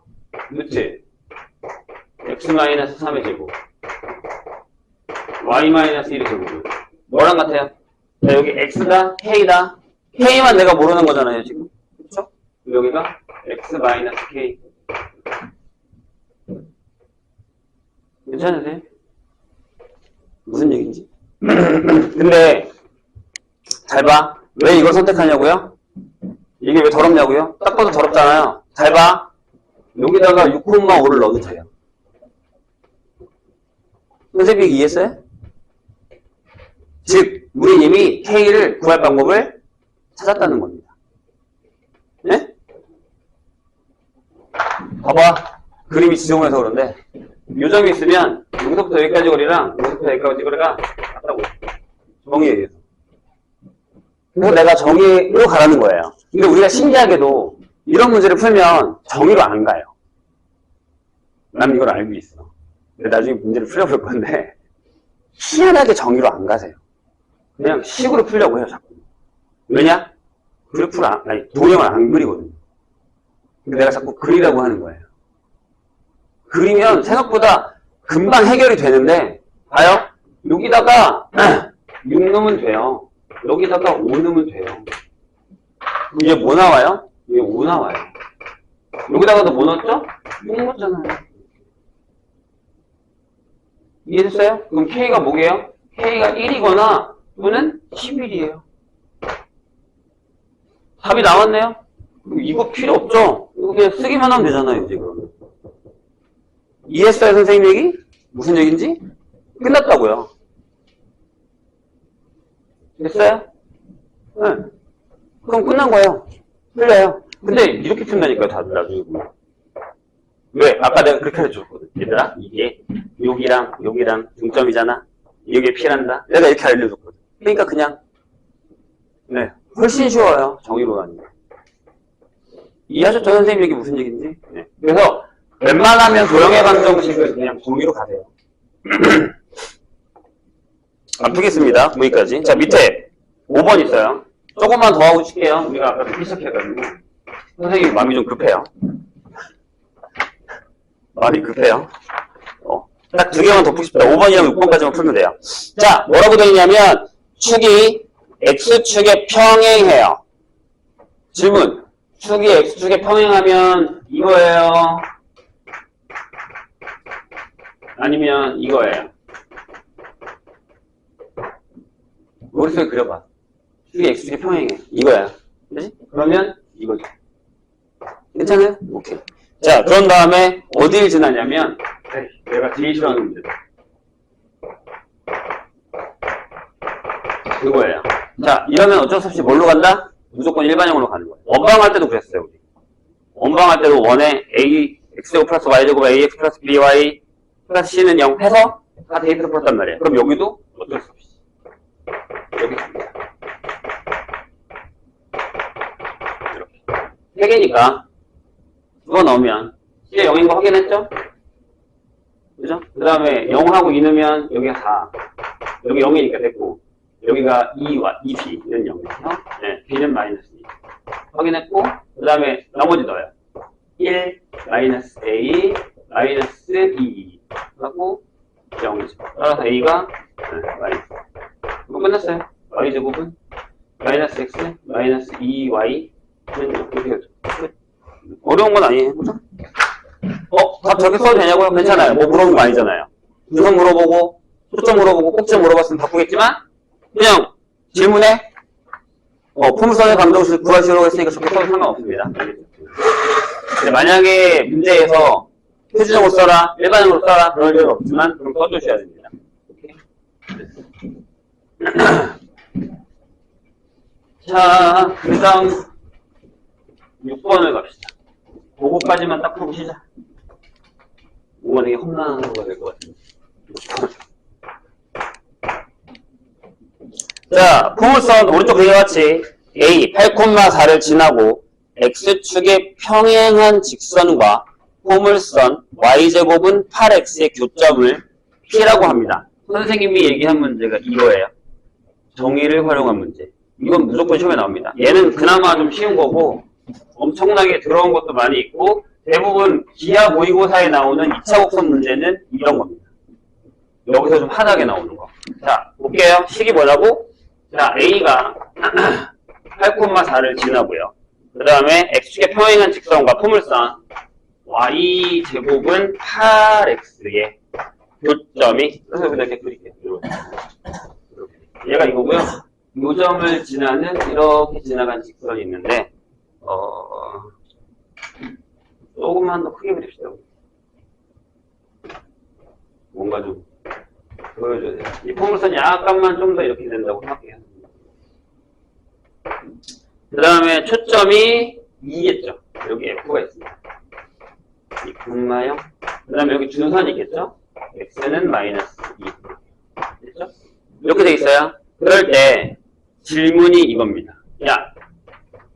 루트, x-3의 제곱, y-1의 제곱. 뭐랑 같아요? 자, 여기 x다, k다. k만 내가 모르는 거잖아요, 지금. 그쵸? 여기가 x-k. 괜찮으세요? 무슨 얘기인지? 근데 잘 봐. 왜 이걸 선택하냐고요? 이게 왜 더럽냐고요? 딱 봐도 더럽잖아요. 잘 봐. 여기다가 6,5를 넣어도 돼요. 선생님이 이해했어요? 즉 우리 이미 K를 구할 방법을 찾았다는 겁니다. 네? 봐봐. 그림이 지저분해서 그런데 요점이 있으면 여기서부터 여기까지 거리랑 여기서부터 여기까지 거리가 같다고. 정의에 의해서. 그래서 내가 정의로 가라는 거예요. 근데 우리가 신기하게도 이런 문제를 풀면 정의로 안 가요. 난 이걸 알고 있어. 근데 나중에 문제를 풀려볼 건데 희한하게 정의로 안 가세요. 그냥 식으로 풀려고 해요, 자꾸. 왜냐? 그래프를 도형을 안 그리거든요. 근데 내가 자꾸 그리라고 하는 거예요. 그리면 생각보다 금방 해결이 되는데, 봐요. 여기다가 6 넣으면 돼요. 여기다가 5 넣으면 돼요. 이제 뭐 나와요? 이게 5 나와요. 여기다가도 뭐 넣었죠? 6 넣었잖아요. 이해됐어요? 그럼 K가 뭐게요? K가 1이거나 또는 11이에요. 답이 나왔네요? 이거 필요 없죠? 이거 그냥 쓰기만 하면 되잖아요, 지금. 이해했어요, 선생님 얘기? 무슨 얘기인지? 끝났다고요. 됐어요? 네. 그럼 끝난 거예요. 틀려요. 근데 이렇게 푼다니까요, 다들 나중에 보면. 왜? 아까 내가 그렇게 해줬거든. 얘들아, 이게 여기랑 중점이잖아. 여기에 필한다. 내가 이렇게 알려줬거든. 그러니까 그냥 네, 훨씬 쉬워요. 정의로 가는 게. 이해하셨죠? 선생님 얘기 무슨 얘기인지? 네. 그래서 웬만하면 도형의 방정식을 그냥 정의로 가세요. 안 푸겠습니다. 여기까지. 자, 밑에 5번 있어요. 조금만 더 하고 칠게요. 우리가 아까 듣기 시작해가지고. 선생님 마음이 좀 급해요. 마음이 급해요. 딱 2개만 더 푸고 싶다. 5번이랑 6번까지만 풀면 돼요. 자, 뭐라고 되어 있냐면 축이 X축에 평행해요. 질문. 축이 X축에 평행하면 이거예요? 아니면 이거예요? 머릿속에 그려봐. 축이 X축에 평행해. 이거야. 그치? 그러면 이거죠. 괜찮아요? 오케이. 자, 그런 다음에 어디를 지나냐면 내가 제일 싫어하는 문제다. 그거예요. 자, 이러면 어쩔 수 없이 뭘로 간다? 무조건 일반형으로 가는 거예요. 원방할 때도 그랬어요, 우리. 원방할 때도 원에 a, x제곱 플러스 y제곱 ax 플러스 by 플러스 c는 0 해서 다 대입해서 풀었단 말이에요. 그럼 여기도 어쩔 수 없이. 여기 갑니다. 이렇게. 3개니까 그거 넣으면 이제 0인 거 확인했죠? 그죠? 그 다음에 0하고 2 넣으면 여기가 4. 여기 0이니까 됐고 여기가 2b는 0이죠? 네, b는 마이너스 2. 확인했고 그 다음에 나머지 넣어요. 1, 마이너스 a, 마이너스 2 하고 0이죠. 따라서 a가 마이너스. 이거 끝났어요. y제곱은 마이너스 x, 마이너스 2y 는 이렇게 되죠. 어려운 건 아니에요. 그죠? 답 저렇게 써도 되냐고요? 괜찮아요. 뭐 물어본 거 아니잖아요. 우선 물어보고, 초점 물어보고, 꼭지 물어봤으면 바꾸겠지만, 그냥 질문에, 포물선의 방정식을 구하시려고 했으니까 저렇게 써도 상관없습니다. 근데 만약에 문제에서 표준형으로 써라, 일반형으로 써라, 그럴 일은 없지만, 그럼 써주셔야 됩니다. 자, 그 다음 6번을 갑시다. 그거까지만 딱 풀고 시작. 5번 되게 험난한 거가 될 것 같은데. 자, 포물선 오른쪽 그림과 같이 A 8,4를 지나고 X축에 평행한 직선과 포물선 Y제곱은 8X의 교점을 P라고 합니다. 선생님이 얘기한 문제가 이거예요. 정의를 활용한 문제. 이건 무조건 시험에 나옵니다. 얘는 그나마 좀 쉬운 거고 엄청나게 들어온 것도 많이 있고 대부분 기하 모의고사에 나오는 2차 곡선 문제는 이런 겁니다. 여기서 좀 하나게 나오는 거. 자, 볼게요. 식이 뭐라고? 자, A가 8,4를 지나고요. 그 다음에 X축의 평행한 직선과 포물선 Y제곱은 8X의 교점이, 그래서 이렇게 그릴게요. 얘가 이거고요. 요 점을 지나는 이렇게 지나간 직선이 있는데, 조금만 더 크게 그립시다. 뭔가 좀 보여줘야 돼요. 이 포물선이 약간만 좀 더 이렇게 된다고 생각해요. 그 다음에 초점이 2겠죠. 여기 F가 있습니다. 2,0. 그 다음에 여기 준선이 있겠죠. X는 마이너스 2. 됐죠? 이렇게 돼 있어요. 그럴 때 질문이 이겁니다. 야,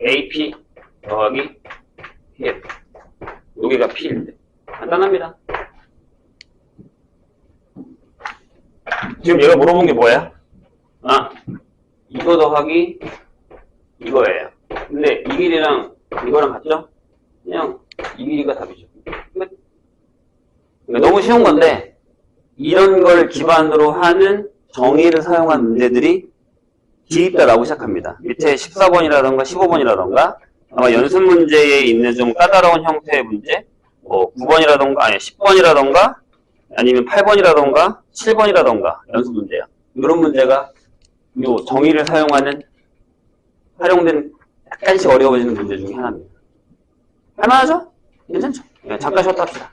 AP 더하기 PF. 여기가 P인데. 간단합니다. 지금 얘가 물어본 게 뭐야? 아, 이거 더하기 이거예요. 근데 이 길이랑 이거랑 같죠? 그냥 이 길이가 답이죠. 그러니까 너무 쉬운 건데 이런 걸 기반으로 하는 정의를 사용한 문제들이 기입다 나오기 시작합니다. 밑에 14번이라던가 15번이라던가 아마 연습 문제에 있는 좀 까다로운 형태의 문제 9번이라던가 아니 10번이라던가 아니면 8번이라던가 7번이라던가 연습 문제야. 이런 문제가 요 정의를 사용하는 활용된 약간씩 어려워지는 문제 중에 하나입니다. 할만하죠? 괜찮죠? 네, 잠깐 쉬었다 합시다.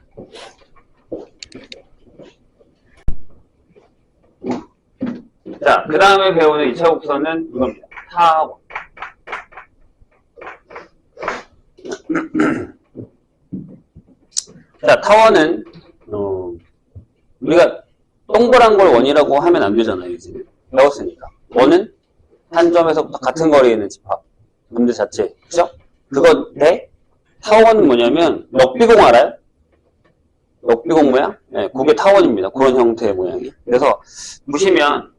자, 그 다음에 배우는 2차 곡선은 이겁니다. 타원. 자, 타원은 우리가 동그란 걸 원이라고 하면 안 되잖아요. 지금 배웠으니까. 원은 한 점에서부터 같은 거리에 있는 집합. 문제 자체. 그죠? 그건데 타원은 뭐냐면 럭비공 알아요? 럭비공 모양? 네, 그게 타원입니다. 그런 형태의 모양이. 그래서 보시면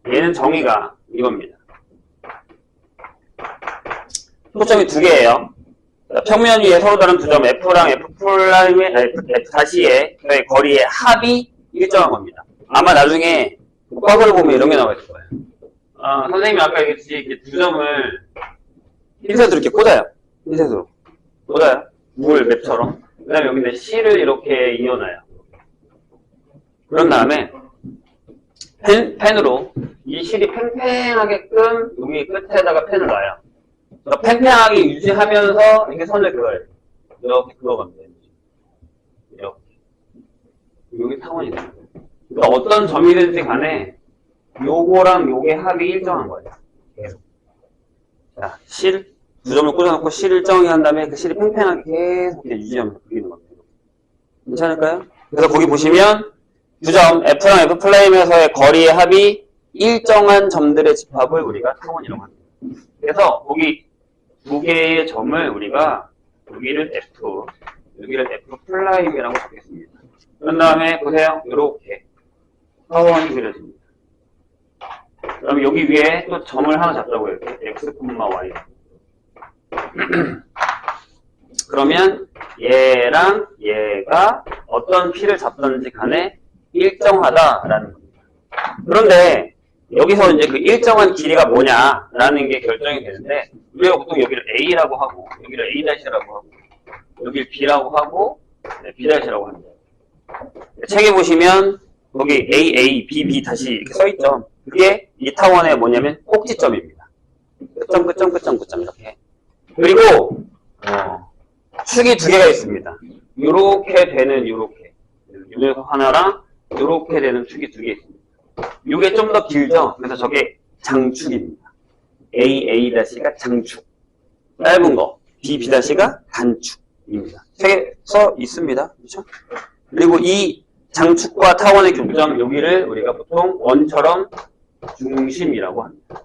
얘는 정의가 이겁니다. 초점이 두 개예요. 평면 위에 서로 다른 두 점 F랑 F''의 거리의 합이 일정한 겁니다. 아마 나중에 과거를 보면 이런 게 나와 있을 거예요. 선생님이 아까 얘기했듯이 이렇게 두 점을 흰색으로 이렇게 꽂아요. 흰색으로 꽂아요. 물 맵처럼. 그 다음에 여기는 C를 이렇게 이어놔요. 그런 다음에 펜으로 이 실이 팽팽하게끔 여기 끝에다가 펜을 놔요. 팽팽하게 유지하면서 이렇게 선을 그어요. 이렇게 그어갑니다. 이렇게. 여기 타원이 돼요. 그러니까 어떤 점이든지 간에 요거랑 요게 합이 일정한 거예요. 계속. 자, 실 두 점을 꽂아놓고 실 일정하게 한 다음에 그 실이 팽팽하게 계속 유지하면서 그리는 겁니다. 괜찮을까요? 그래서 거기 보시면 두 점 F랑 F 플레임에서의 거리의 합이 일정한 점들의 집합을 우리가 타원이라고 합니다. 그래서 거기 두 개의 점을 우리가 여기를 F, 여기를 F 플라임이라고 적겠습니다. 그런 다음에 보세요. 이렇게 타원이 그려집니다. 그럼 여기 위에 또 점을 하나 잡자고요. 이렇게 X, Y. 그러면 얘랑 얘가 어떤 P를 잡든지 간에 일정하다라는 겁니다. 그런데 여기서 이제 그 일정한 길이가 뭐냐라는 게 결정이 되는데 우리가 보통 여기를 A라고 하고 여기를 A-라고 하고 여기를 B라고 하고 B-라고 합니다. 책에 보시면 거기 A, B, B 다시 이렇게 써있죠. 그게 이 타원의 뭐냐면 꼭지점입니다. 끝점, 끝점, 끝점, 끝점 이렇게. 그리고 축이 두 개가 있습니다. 요렇게 되는 요렇게 요 하나랑 요렇게 되는 축이 두 개 있습니다. 요게 좀 더 길죠? 그래서 저게 장축입니다. A-가 장축. 짧은 거. B-가 단축입니다. 책에 써 있습니다. 그렇죠? 그리고 이 장축과 타원의 교점, 여기를 우리가 보통 원처럼 중심이라고 합니다.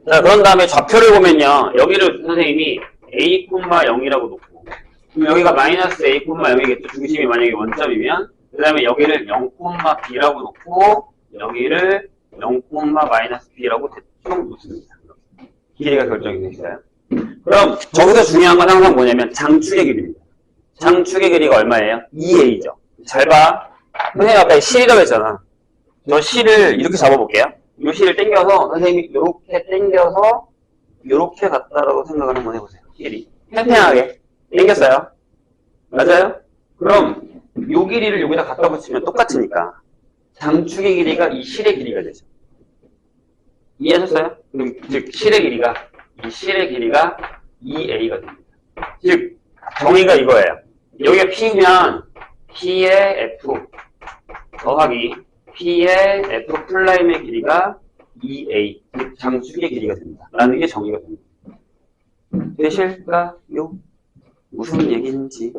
자, 그런 다음에 좌표를 보면요. 여기를 선생님이 A,0이라고 놓고, 그럼 여기가 마이너스 A,0이겠죠. 중심이 만약에 원점이면. 그 다음에 여기를 0,B라고 놓고, 여기를 0, 마이너스 b라고 대충 놓습니다. 길이가 결정이 되어 있어요. 그럼 저기서 중요한 건 항상 뭐냐면 장축의 길이입니다. 장축의 길이가 얼마예요? 2a죠. 잘 봐. 선생님 아까 실이라고 했잖아. 저 실을 이렇게 잡아볼게요. 이 실을 당겨서 선생님이 이렇게 당겨서 이렇게 갔다라고 생각을 한번 해보세요. 실이 팽팽하게 당겼어요. 맞아요? 그럼 요 길이를 여기다 갖다 붙이면 똑같으니까 장축의 길이가 이 실의 길이가 되죠. 이해하셨어요? 그럼 즉 실의 길이가 이 실의 길이가 2a가 됩니다. 즉 정의가 이거예요. 여기가 p면 p의 f 더하기 p의 f 플라임의 길이가 2a 즉 장축의 길이가 됩니다. 라는 게 정의가 됩니다. 되실까요? 무슨 얘기인지.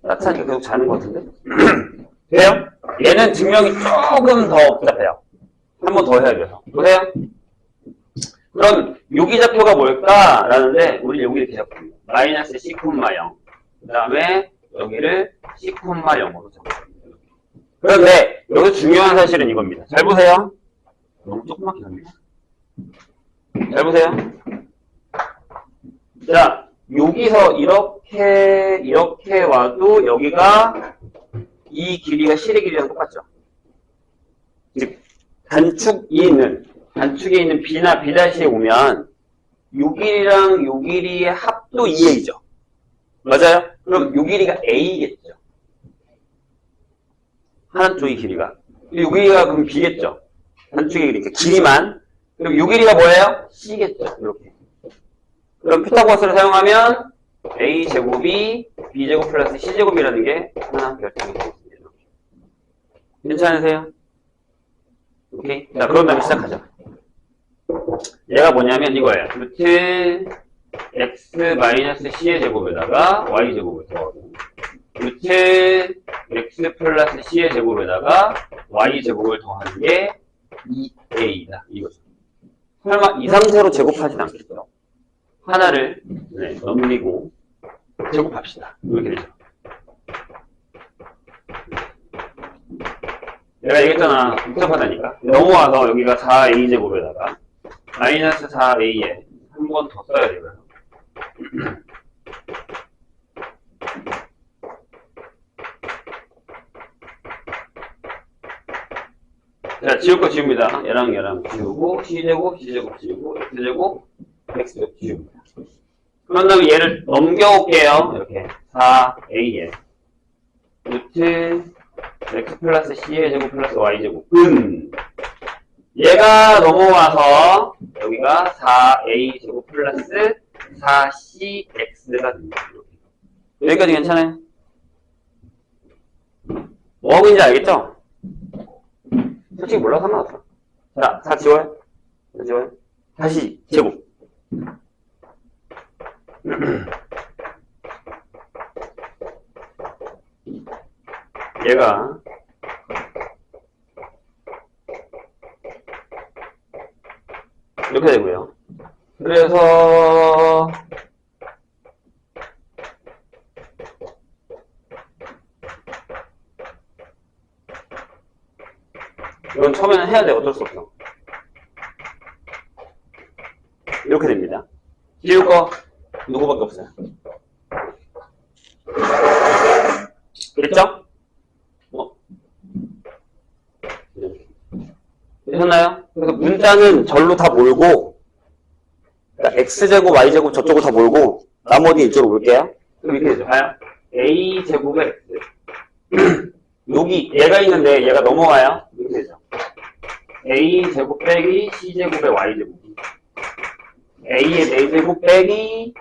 따뜻하니까 계속 자는 것 같은데? 돼요? 얘는 증명이 조금 더 복잡해요. 한 번 더 해야 돼요. 보세요. 그럼 요기좌표가 뭘까라는데 우리 여기 이렇게 잡습니다. 마이너스 c, 0. 그 다음에 여기를 c, 0으로 잡습니다. 그런데 여기서 중요한 사실은 이겁니다. 잘 보세요. 너무 조그맣게 갑니다. 잘 보세요. 자, 여기서 이렇게 와도 여기가 이 길이가 실의 길이랑 똑같죠. 즉 단축에 있는 b나 b''에 오면 요 길이랑 요 길이의 합도 2a죠. 맞아요? 그럼 요 길이가 a겠죠. 하나 쪽의 길이가. 요 길이가 그럼 b겠죠. 단축의 길이니까 길이만. 그럼 요 길이가 뭐예요? c겠죠. 이렇게. 그럼 피타고라스를 사용하면 a제곱이 b제곱 플러스 c제곱이라는 게 하나 결정이 되겠습니다. 괜찮으세요? 오케이? 자, 그런 다음에 시작하죠. 얘가 뭐냐면 이거예요. 루트 x 마이너스 c의 제곱에다가 y 제곱을 더하고 루트 x 플러스 c의 제곱에다가 y 제곱을 더하는 게 2a이다. 이거죠. 설마 이 상태로 제곱하진 않겠죠? 하나를 넘기고 제곱합시다. 이렇게 되죠. 내가 얘기했잖아. 복잡하다니까. 넘어와서 여기가 4a제곱에다가 마이너스 4a에 한 번 더 써야 되고요. 자, 지울 거 지웁니다. 얘랑 지우고 c제곱, c제곱 지우고 x제곱, x제곱 지웁니다. 그런 다음에 얘를 넘겨올게요. 이렇게 4a에 루트 x 플러스 c의 제곱 플러스 y제곱 얘가 넘어와서 여기가 4a 제곱 플러스 4cx가 됩니다. 여기까지 괜찮아요? 뭐 하고 있는지 알겠죠? 솔직히 몰라서 상관없어. 자, 다 지워요? 다 지워요? 다시 제곱. 얘가 이렇게 되고요. 그래서 이건 처음에는 해야 돼. 어쩔 수 없어. 이렇게 됩니다. 지울 거 누구밖에 없어요. 됐죠? 되셨나요? 그래서 문자는 절로 다 몰고, 그러니까 x제곱, y제곱 저쪽으로 다 몰고, 나머지 이쪽으로 볼게요. 그럼 이렇게 되죠. 봐요. a제곱의 x. 여기, 얘가 있는데 얘가 넘어와요. 이렇게 되죠. a제곱 빼기 c제곱의 y제곱. a의 4제곱 빼기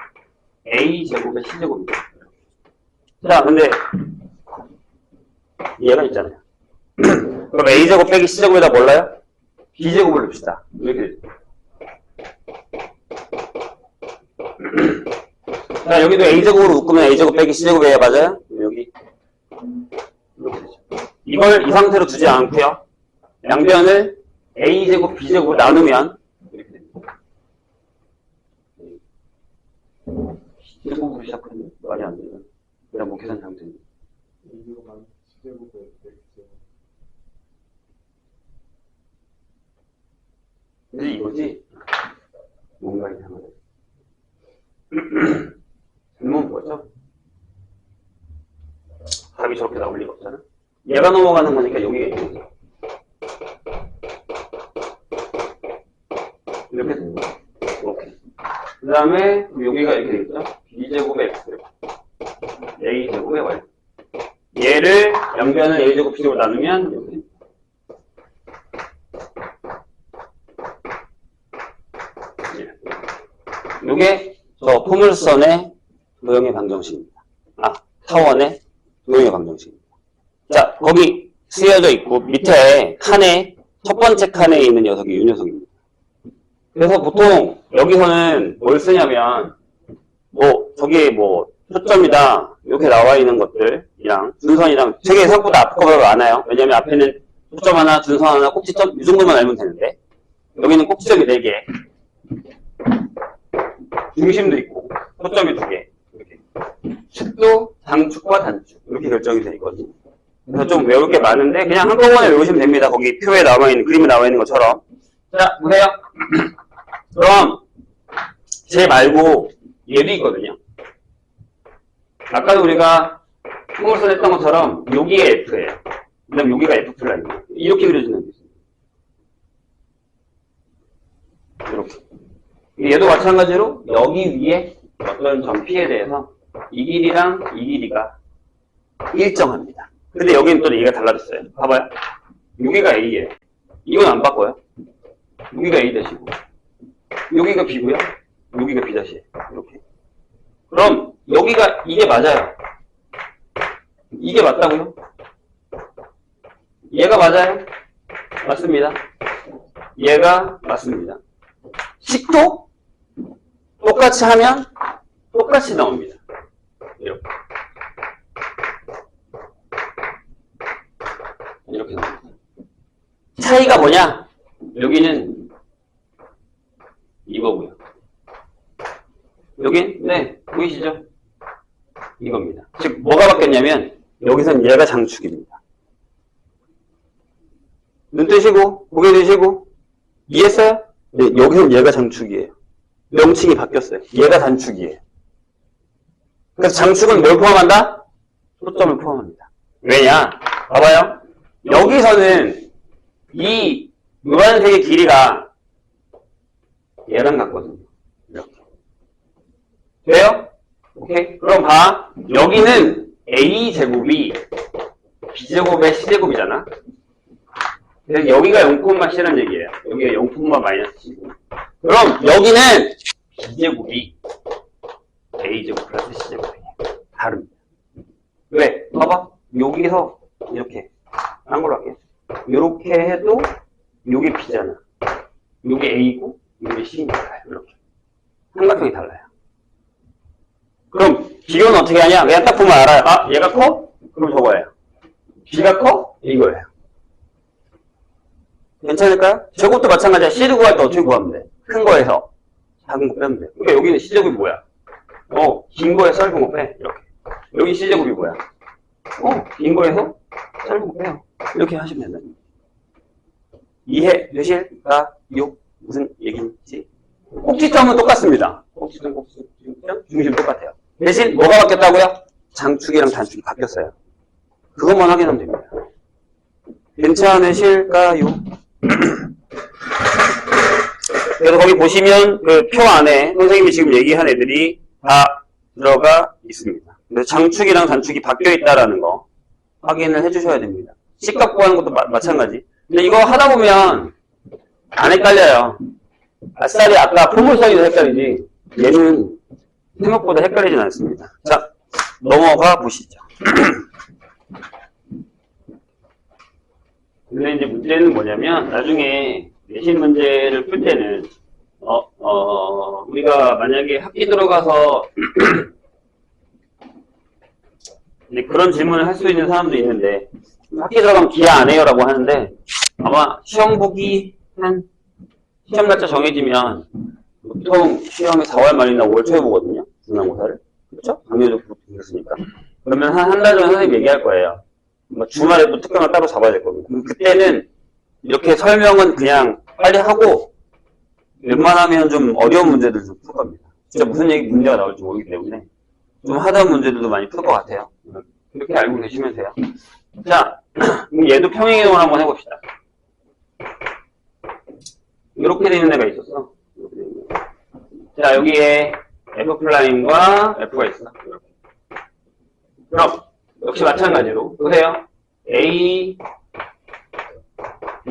a제곱의 c제곱입니다. 자, 근데 얘가 있잖아요. 그럼 a제곱 빼기 c제곱에다 몰라요? b제곱을 넣읍시다. 이렇게 되죠. 자, 여기도 a제곱으로 묶으면 a제곱 빼기 c제곱이에요. 맞아요? 여기 이렇게 되죠. 이걸 이 상태로 두지 않고요. 양변을 a제곱 b제곱으로 나누면 이렇게 됩니다. c제곱으로 시작하면 말이 안 돼요. 그냥 뭐 계산 잘못했네. 이거 만 c제곱에 x제곱. 그래서 이거지? 뭔가 이상하네. 잘못 보죠? 답이 저렇게 나올 리가 없잖아? 얘가 넘어가는 거니까 여기가 있는 거죠. 이렇게 되는 거야. 오케이. 그 다음에 여기가 이렇게 되겠죠? b제곱의 x제곱 a제곱의 y. 얘를 양변을 a제곱 b제곱 나누면 여기. 요게 저 포물선의 도형의 방정식입니다. 아, 타원의 도형의 방정식입니다. 자, 거기 쓰여져 있고 밑에 칸에 첫 번째 칸에 있는 녀석이 이 녀석입니다. 그래서 보통 여기서는 뭘 쓰냐면 저기에 초점이다 이렇게 나와 있는 것들이랑 준선이랑 되게 생각보다 앞거가 많아요. 왜냐면 앞에는 초점 하나, 준선 하나, 꼭지점 이 정도만 알면 되는데 여기는 꼭지점이 4개, 중심도 있고 초점이 2개, 이렇게 축도 장축과 단축 이렇게 결정이 되어 있거든요. 그래서 좀 외울 게 많은데 그냥 한꺼번에 외우시면 됩니다. 거기 표에 나와 있는 그림에 나와 있는 것처럼. 자, 보세요. 그럼 쟤 말고 얘도 있거든요. 아까도 우리가 포물선 했던 것처럼 여기가 F예요. 그 다음 여기가 F 플라임이에요. 이렇게 그려지는 게 있습니다. 이렇게. 얘도 마찬가지로 여기 위에 어떤 점 P에 대해서 이 길이랑 이 길이가 일정합니다. 근데 여기는 또 얘가 달라졌어요. 봐봐요. 여기가 A예요. 이건 안 바꿔요. 여기가 A-이고 여기가 B고요. 여기가 B-이에요. 이렇게. 그럼 여기가 이게 맞아요. 이게 맞다고요? 얘가 맞아요? 맞습니다. 얘가 맞습니다. 식도 똑같이 하면 똑같이 나옵니다. 이렇게. 이렇게 나옵니다. 차이가 뭐냐? 여기는 이거고요. 여긴 보이시죠? 이겁니다. 즉 뭐가 바뀌었냐면 여기선 얘가 장축입니다. 눈 뜨시고 고개 드시고 이해했어요? 네, 여기선 얘가 장축이에요. 명칭이 바뀌었어요. 얘가 단축이에요. 그래서 장축은 뭘 포함한다? 초점을 포함합니다. 왜냐? 봐봐요. 여기서는 이 노란색의 길이가 얘랑 같거든요. 이렇게. 돼요? 오케이? 그럼 봐. 여기는 A제곱이 B제곱의 C제곱이잖아. 그래서 여기가 0,C라는 얘기예요. 여기가 0,- C고. 그럼 여기는 B제곱이 A제곱 플러스 C제곱이에요. 다릅니다. 왜? 봐봐. 여기서 이렇게 한 걸로 할게요. 이렇게 해도 요게 B잖아. 요게 A고 요게 C니까요. 이렇게. 삼각형이 달라요. 그럼 비교는 어떻게 하냐? 그냥 딱 보면 알아요. 아, 얘가 커? 그럼 저거예요. B가 커? 이거예요. 괜찮을까요? 저것도 마찬가지야. C를 구할 때 어떻게 구하면 돼? 큰 거에서 작은 거 빼면 돼. 그러니까 여기는 C제곱이 뭐야? 긴 거에서 짧은 거 빼. 이렇게. 여기 C제곱이 뭐야? 긴 거에서 짧은 거 빼요. 이렇게 하시면 된다. 이해되실까요? 무슨 얘기인지. 꼭지점은 똑같습니다. 꼭지점, 중심 똑같아요. 대신 뭐가 바뀌었다고요? 장축이랑 단축이 바뀌었어요. 그것만 확인하면 됩니다. 괜찮으실까요? 그래서 거기 보시면 그 표 안에 선생님이 지금 얘기한 애들이 다 들어가 있습니다. 그래서 장축이랑 단축이 바뀌어 있다라는 거 확인을 해주셔야 됩니다. 식값 구하는 것도 마찬가지. 근데 이거 하다 보면 안 헷갈려요. 아싸리 아까 포물선이도 헷갈리지 얘는 생각보다 헷갈리진 않습니다. 자, 넘어가 보시죠. 근데 이제 문제는 뭐냐면 나중에 내신 문제를 풀 때는 우리가 만약에 학기 들어가서 그런 질문을 할 수 있는 사람도 있는데 학기 들어가면 기하 안 해요 라고 하는데 아마 시험 보기 한 시험 날짜 정해지면 보통 시험이 4월 말이나 5월 초에 보거든요. 중간고사를. 그렇죠? 작년에도 그랬으니까. 그러면 한 달 전에 선생님 얘기할 거예요. 주말에 또 특강을 따로 잡아야 될 겁니다. 그때는 이렇게 설명은 그냥 빨리 하고 웬만하면 좀 어려운 문제들 좀 풀 겁니다. 진짜 무슨 문제가 나올지 모르기 때문에 좀 하다운 문제들도 많이 풀 것 같아요. 이렇게 알고 계시면 돼요. 자, 그럼 얘도 평행이동을 한번 해봅시다. 이렇게 되는 애가 있었어. 자, 여기에 F'과 F가 있어. 이렇게. 그럼 역시 마찬가지로 보세요. A,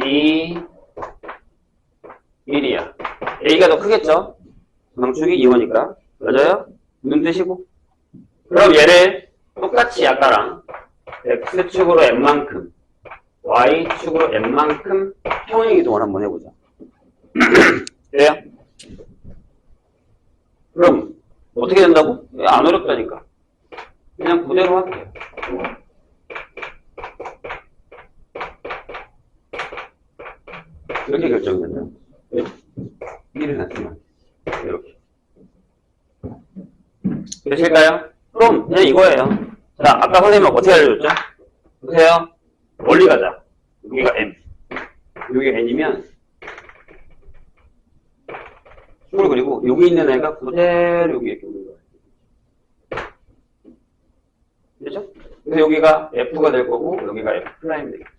B, 1이야. A가 더 크겠죠? 방축이 2호니까. 맞아요? 눈 뜨시고. 그럼 얘를 똑같이 아까랑 X축으로 N만큼, Y축으로 N만큼 평행이동을 한번 해보자. 돼요? 그럼 어떻게 된다고? 안 어렵다니까. 그냥 그대로 할게요. 이렇게 결정이 된다. 1을 놨으면 이렇게. 되실까요? 그럼 그냥 이거예요. 자, 아까 선생님 어떻게 알려줬죠? 보세요. 멀리 가자. 여기가 M. 여기가 N이면 축을 그리고 여기 있는 애가 그대로 여기 이렇게 오는 거예요. 그렇죠? 그래서 여기가 F가 될 거고 여기가 F'이 되겠죠.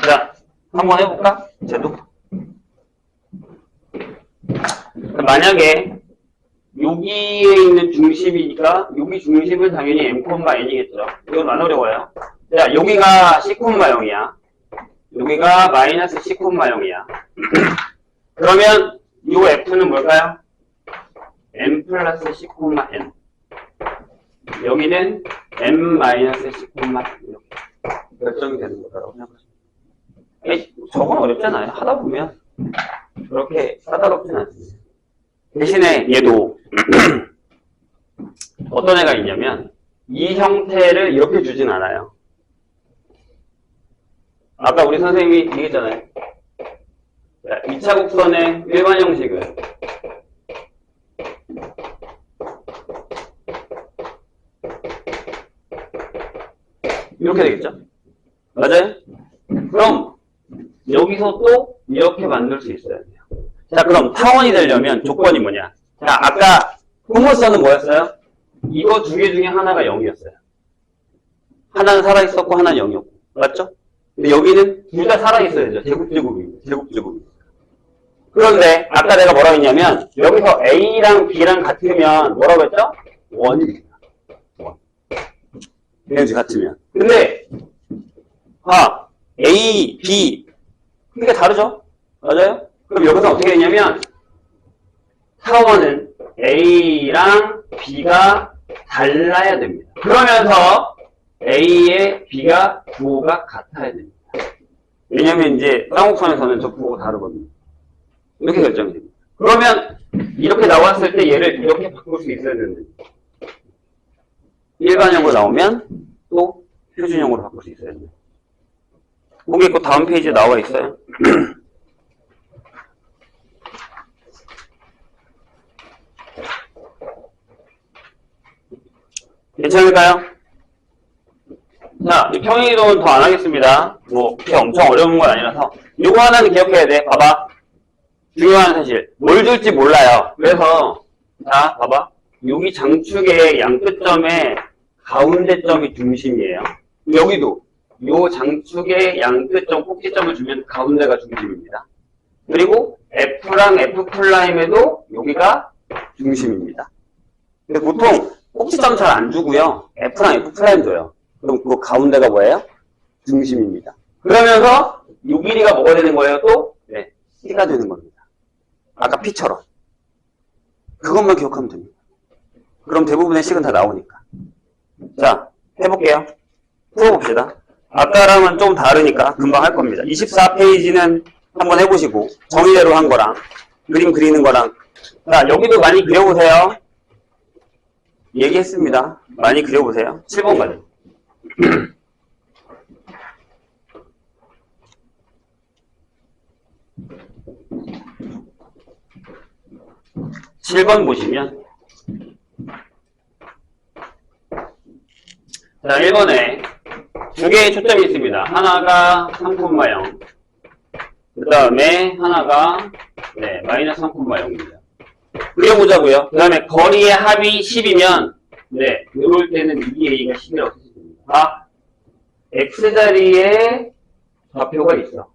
자, 한번 해볼까? 쟤도. 만약에 여기에 있는 중심이니까 여기 중심은 당연히 M, N이겠죠. 이건 안 어려워요. 자, 여기가 C, 0이야. 여기가 마이너스 C, 0이야. 그러면 이 F는 뭘까요? M 플러스 C, N. 여기는 M 마이너스 C, N. 이렇게 결정이 되는 거라고 생각하시면. 저건 어렵잖아요. 하다 보면 그렇게 까다롭진 않습니다. 대신에 얘도 어떤 애가 있냐면 이 형태를 이렇게 주진 않아요. 아까 우리 선생님이 얘기했잖아요. 2차 곡선의 일반 형식은 이렇게 되겠죠? 맞아요? 그럼 여기서 또 이렇게 만들 수 있어야 돼요. 자, 그럼 타원이 되려면 조건이 뭐냐? 자, 아까 포물선은 뭐였어요? 이거 두 개 중에 하나가 0이었어요. 하나는 살아있었고 하나는 0이었고. 맞죠? 근데 여기는 둘 다 살아있어야죠. 제곱제곱입니다. 제곱제곱입니다. 그런데 아까 내가 뭐라고 했냐면 여기서 A랑 B랑 같으면 뭐라고 했죠? 1입니다. 1. 에너지 같으면. 근데 A, B 크기가 다르죠? 맞아요? 그럼 여기서 어떻게 되냐면 타원은 A랑 B가 달라야 됩니다. 그러면서 A의 B가 부호가 같아야 됩니다. 왜냐면 이제 쌍곡선에서는 저 부호가 다르거든요. 이렇게 결정이 됩니다. 그러면 이렇게 나왔을 때 얘를 이렇게 바꿀 수 있어야 되는데 일반형으로 나오면 또 표준형으로 바꿀 수 있어야 됩니다. 거기 그 다음 페이지에 나와 있어요. 괜찮을까요? 자, 평행이동은 더 안 하겠습니다. 뭐 그렇게 엄청 어려운 건 아니라서 이거 하나는 기억해야 돼. 봐봐. 중요한 사실. 뭘 줄지 몰라요. 그래서 자, 봐봐. 여기 장축의 양끝점의 가운데점이 중심이에요. 여기도 요 장축의 양끝점 꼭지점을 주면 가운데가 중심입니다. 그리고 F랑 F'에도 여기가 중심입니다. 근데 보통 꼭지점 잘 안 주고요. F랑 F' 줘요. 그럼 그 가운데가 뭐예요? 중심입니다. 그러면서 요 길이가 뭐가 되는 거예요? 또? 네, C가 되는 겁니다. 아까 P처럼. 그것만 기억하면 됩니다. 그럼 대부분의 식은 다 나오니까. 자, 해볼게요. 풀어봅시다. 아까랑은 좀 다르니까 금방 할 겁니다. 24페이지는 한번 해보시고 정의대로 한 거랑 그림 그리는 거랑 자, 여기도 많이 그려보세요. 얘기했습니다. 많이 그려보세요. 7번 가죠. 7번 보시면 자, 1번에 두 개의 초점이 있습니다. 하나가 3,0, 그 그 다음에 하나가 네, 마이너스 3,0입니다. 그려보자고요. 그 다음에 거리의 합이 10이면 네, 이럴 때는 2a가 10이라고 쓰시면 됩니다. 아, x자리에 좌표가 있어.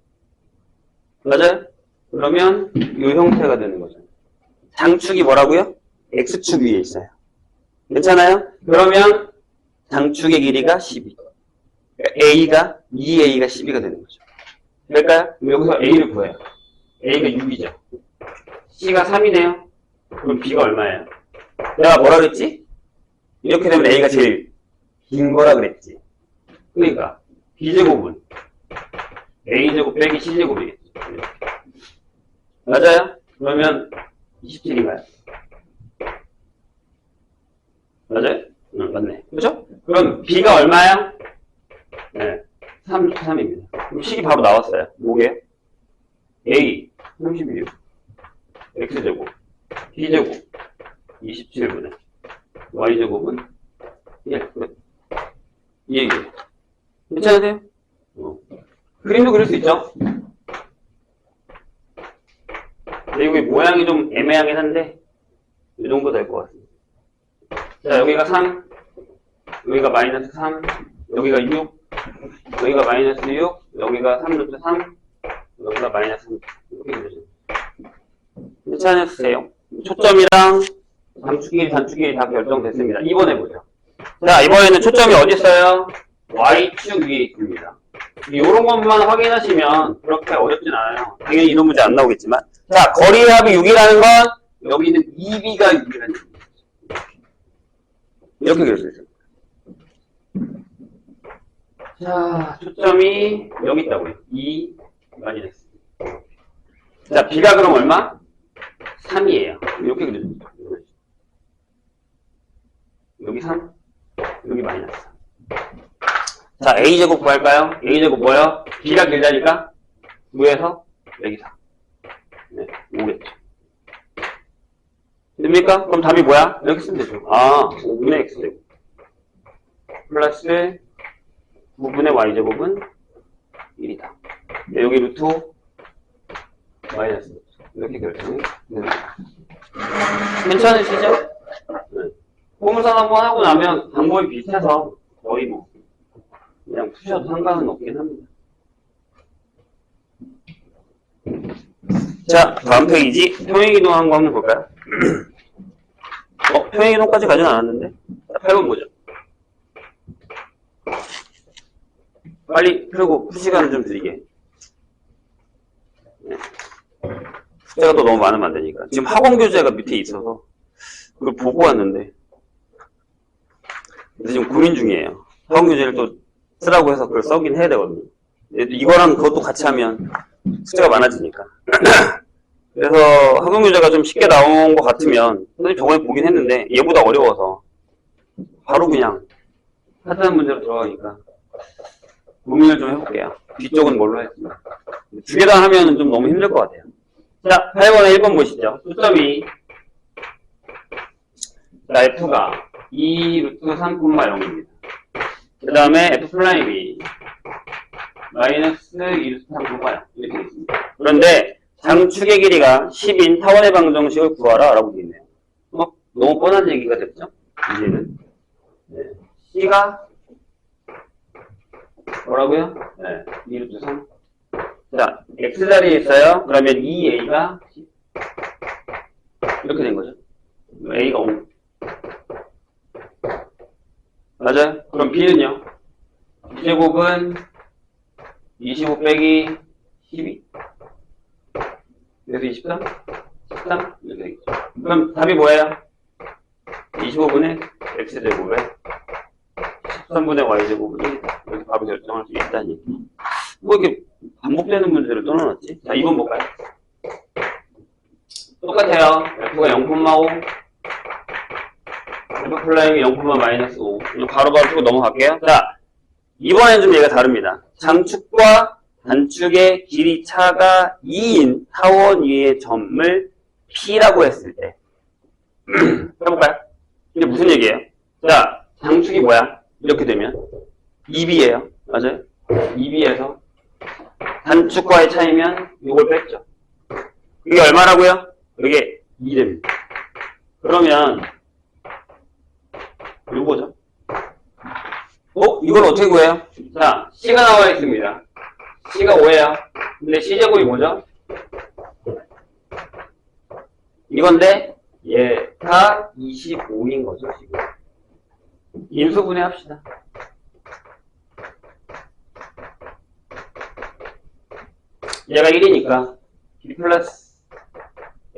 맞아요? 그러면 이 형태가 되는 거죠. 장축이 뭐라고요? x축 위에 있어요. 괜찮아요? 그러면 장축의 길이가 12. a가 2a가 12가 되는 거죠. 될까요? 여기서 a를 구해요. a가 6이죠. c가 3이네요. 그럼 b가 얼마예요? 내가 뭐라 그랬지? 이렇게 되면 a가 제일 긴 거라 그랬지. 그러니까 b제곱은 a제곱 빼기 c제곱이겠죠. 맞아요? 그러면 27인가요? 맞아요? 응, 맞네. 그죠? 그럼 b가 얼마야? 네, 3입니다. 그럼 식이 바로 나왔어요. 뭐게? a 36 x제곱 b제곱 27분의 y제곱은 1. 이 얘기예요. 괜찮으세요? 그림도 그릴 수 있죠? 근데 여기 모양이 좀 애매하긴 한데 이 정도 될 것 같습니다. 자, 여기가 3, 여기가 마이너스 3, 여기가 6, 여기가 마이너스 6, 여기가 3루트 3, 여기가 마이너스 3. 이렇게 되죠. 괜찮으세요? 초점이랑 단축이 다 결정됐습니다. 2번 해보죠. 자, 이번에는 초점이 어디 있어요? Y축 위에 있습니다. 이런 것만 확인하시면 그렇게 어렵진 않아요. 당연히 이런 문제 안 나오겠지만. 자, 거리의 합이 6이라는 건 여기는 2B가 6이라는 얘기죠. 이렇게 그릴 수 있어요. 자, 초점이 여기 있다고요. 2 마이너스. 자, B가 그럼 얼마? 3이에요. 이렇게 그려줍니다. 여기 3, 여기 마이너스. 자, A제곱 구할까요? A제곱 뭐예요? B가 길다니까 9에서 여기 4. 네, 5겠죠. 됩니까? 그럼 답이 뭐야? 이렇게 쓰면 되죠. 아, 5분의 X제곱. 플러스 9분의 Y제곱은 1이다. 네, 여기 루트 마이너스. 이렇게 결정이 됩니다. 괜찮으시죠? 네. 포물선 한번 하고 나면 방법이 비슷해서 거의 뭐 그냥 푸셔도 상관은 없긴 합니다. 자, 다음 페이지 평행이동한 거 한번 볼까요? 평행이동까지 가진 않았는데. 자, 8번 보죠. 빨리 풀고 시간을 좀 드리게. 네. 숫자가 또 너무 많으면 안 되니까. 지금 학원 교재가 밑에 있어서 그걸 보고 왔는데 그래서 지금 고민 중이에요. 학원 교재를 또 쓰라고 해서 그걸 써긴 해야 되거든요. 이거랑 그것도 같이 하면 숫자가 많아지니까. 그래서 학원 교재가 좀 쉽게 나온 것 같으면 선생님 저번에 보긴 했는데 얘보다 어려워서 바로 그냥 하다는 문제로 들어가니까 고민을 좀 해볼게요. 뒤쪽은 뭘로 했습니다. 두 개 다 하면 좀 너무 힘들 것 같아요. 자, 8번에 1번 보시죠. 초점이 자, F가 2 루트 3,0입니다. 그 다음에 F'이 마이너스 2 루트 3,0 이렇게 되겠습니다. 그런데 장축의 길이가 10인 타원의 방정식을 구하라 라고 되어 있네요. 너무 뻔한 얘기가 됐죠? 이제는 네. C가 뭐라고요? 네, 2 루트 3. 자, X자리에 있어요. 그러면 2A가 10. 이렇게 된 거죠. A가 5. 맞아요? 그럼 B는요? B제곱은 25 빼기 12. 그래서 23? 13? 이렇게 되겠죠. 그럼 답이 뭐예요? 25분의 X제곱에 13분의 Y제곱은 1이다. 이렇게 바로 결정할 수 있다는 얘기. 뭐 이렇게 반복되는 문제를 떠나놨지? 자, 2번 볼까요? 똑같아요. F가 0,5, F 플라잉이 0,-5. 바로바로 쓰고 넘어갈게요. 자, 이번엔 좀 얘가 다릅니다. 장축과 단축의 길이 차가 2인 타원 위의 점을 P라고 했을 때. 해볼까요? 이게 무슨 얘기예요? 자, 장축이 뭐야? 이렇게 되면 2B예요. 맞아요? 2B에서 단축과의 차이면 이걸 뺐죠. 이게 얼마라고요? 이게 2 됩니다. 그러면 요거죠. 이걸 어떻게 구해요? 자, C가 나와 있습니다. C가 5예요. 근데 C제곱이 뭐죠? 이건데 얘가 25인 거죠, 지금. 인수분해 합시다. 얘가 1이니까 B 플러스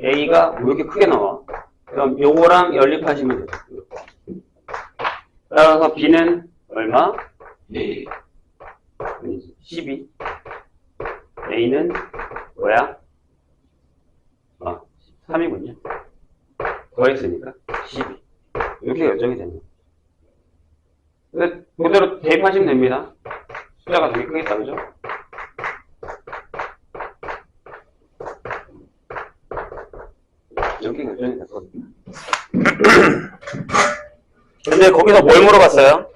A가 왜 이렇게 크게 나와? 그럼 요거랑 연립하시면 돼요. 따라서 B는 얼마? 12. A는 뭐야? 13이군요. 더했으니까 12. 이렇게 결정이 됩니다. 그대로 대입하시면 됩니다. 숫자가 되게 크겠다, 그죠? 이렇게 결정이 됐거든요. 근데 거기서 뭘 물어봤어요?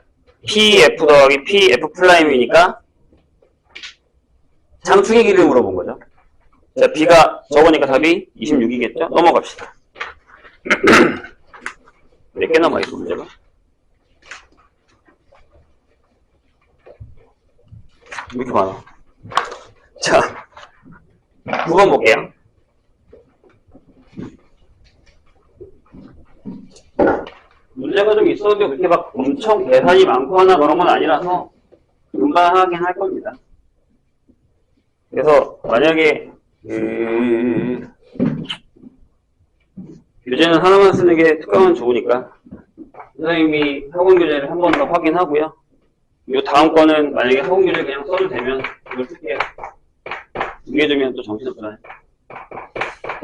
PF 더하기 PF 프라임이니까 장축의 길이를 물어본 거죠. 자, B가 적으니까 답이 26이겠죠? 넘어갑시다. 몇 개 남아있어, 문제가? 이렇게 많아. 자, 9번 볼게요. 문제가 좀 있어도 그렇게 막 엄청 계산이 많거나 그런 건 아니라서 금방 하긴 할 겁니다. 그래서 만약에 교재는 하나만 쓰는 게 특강은 좋으니까 선생님이 학원 교재를 한 번 더 확인하고요. 이 다음 거는 만약에 학원 교재 그냥 써도 되면 이걸 쓸게요. 두 개 주면 또 정신없잖아요.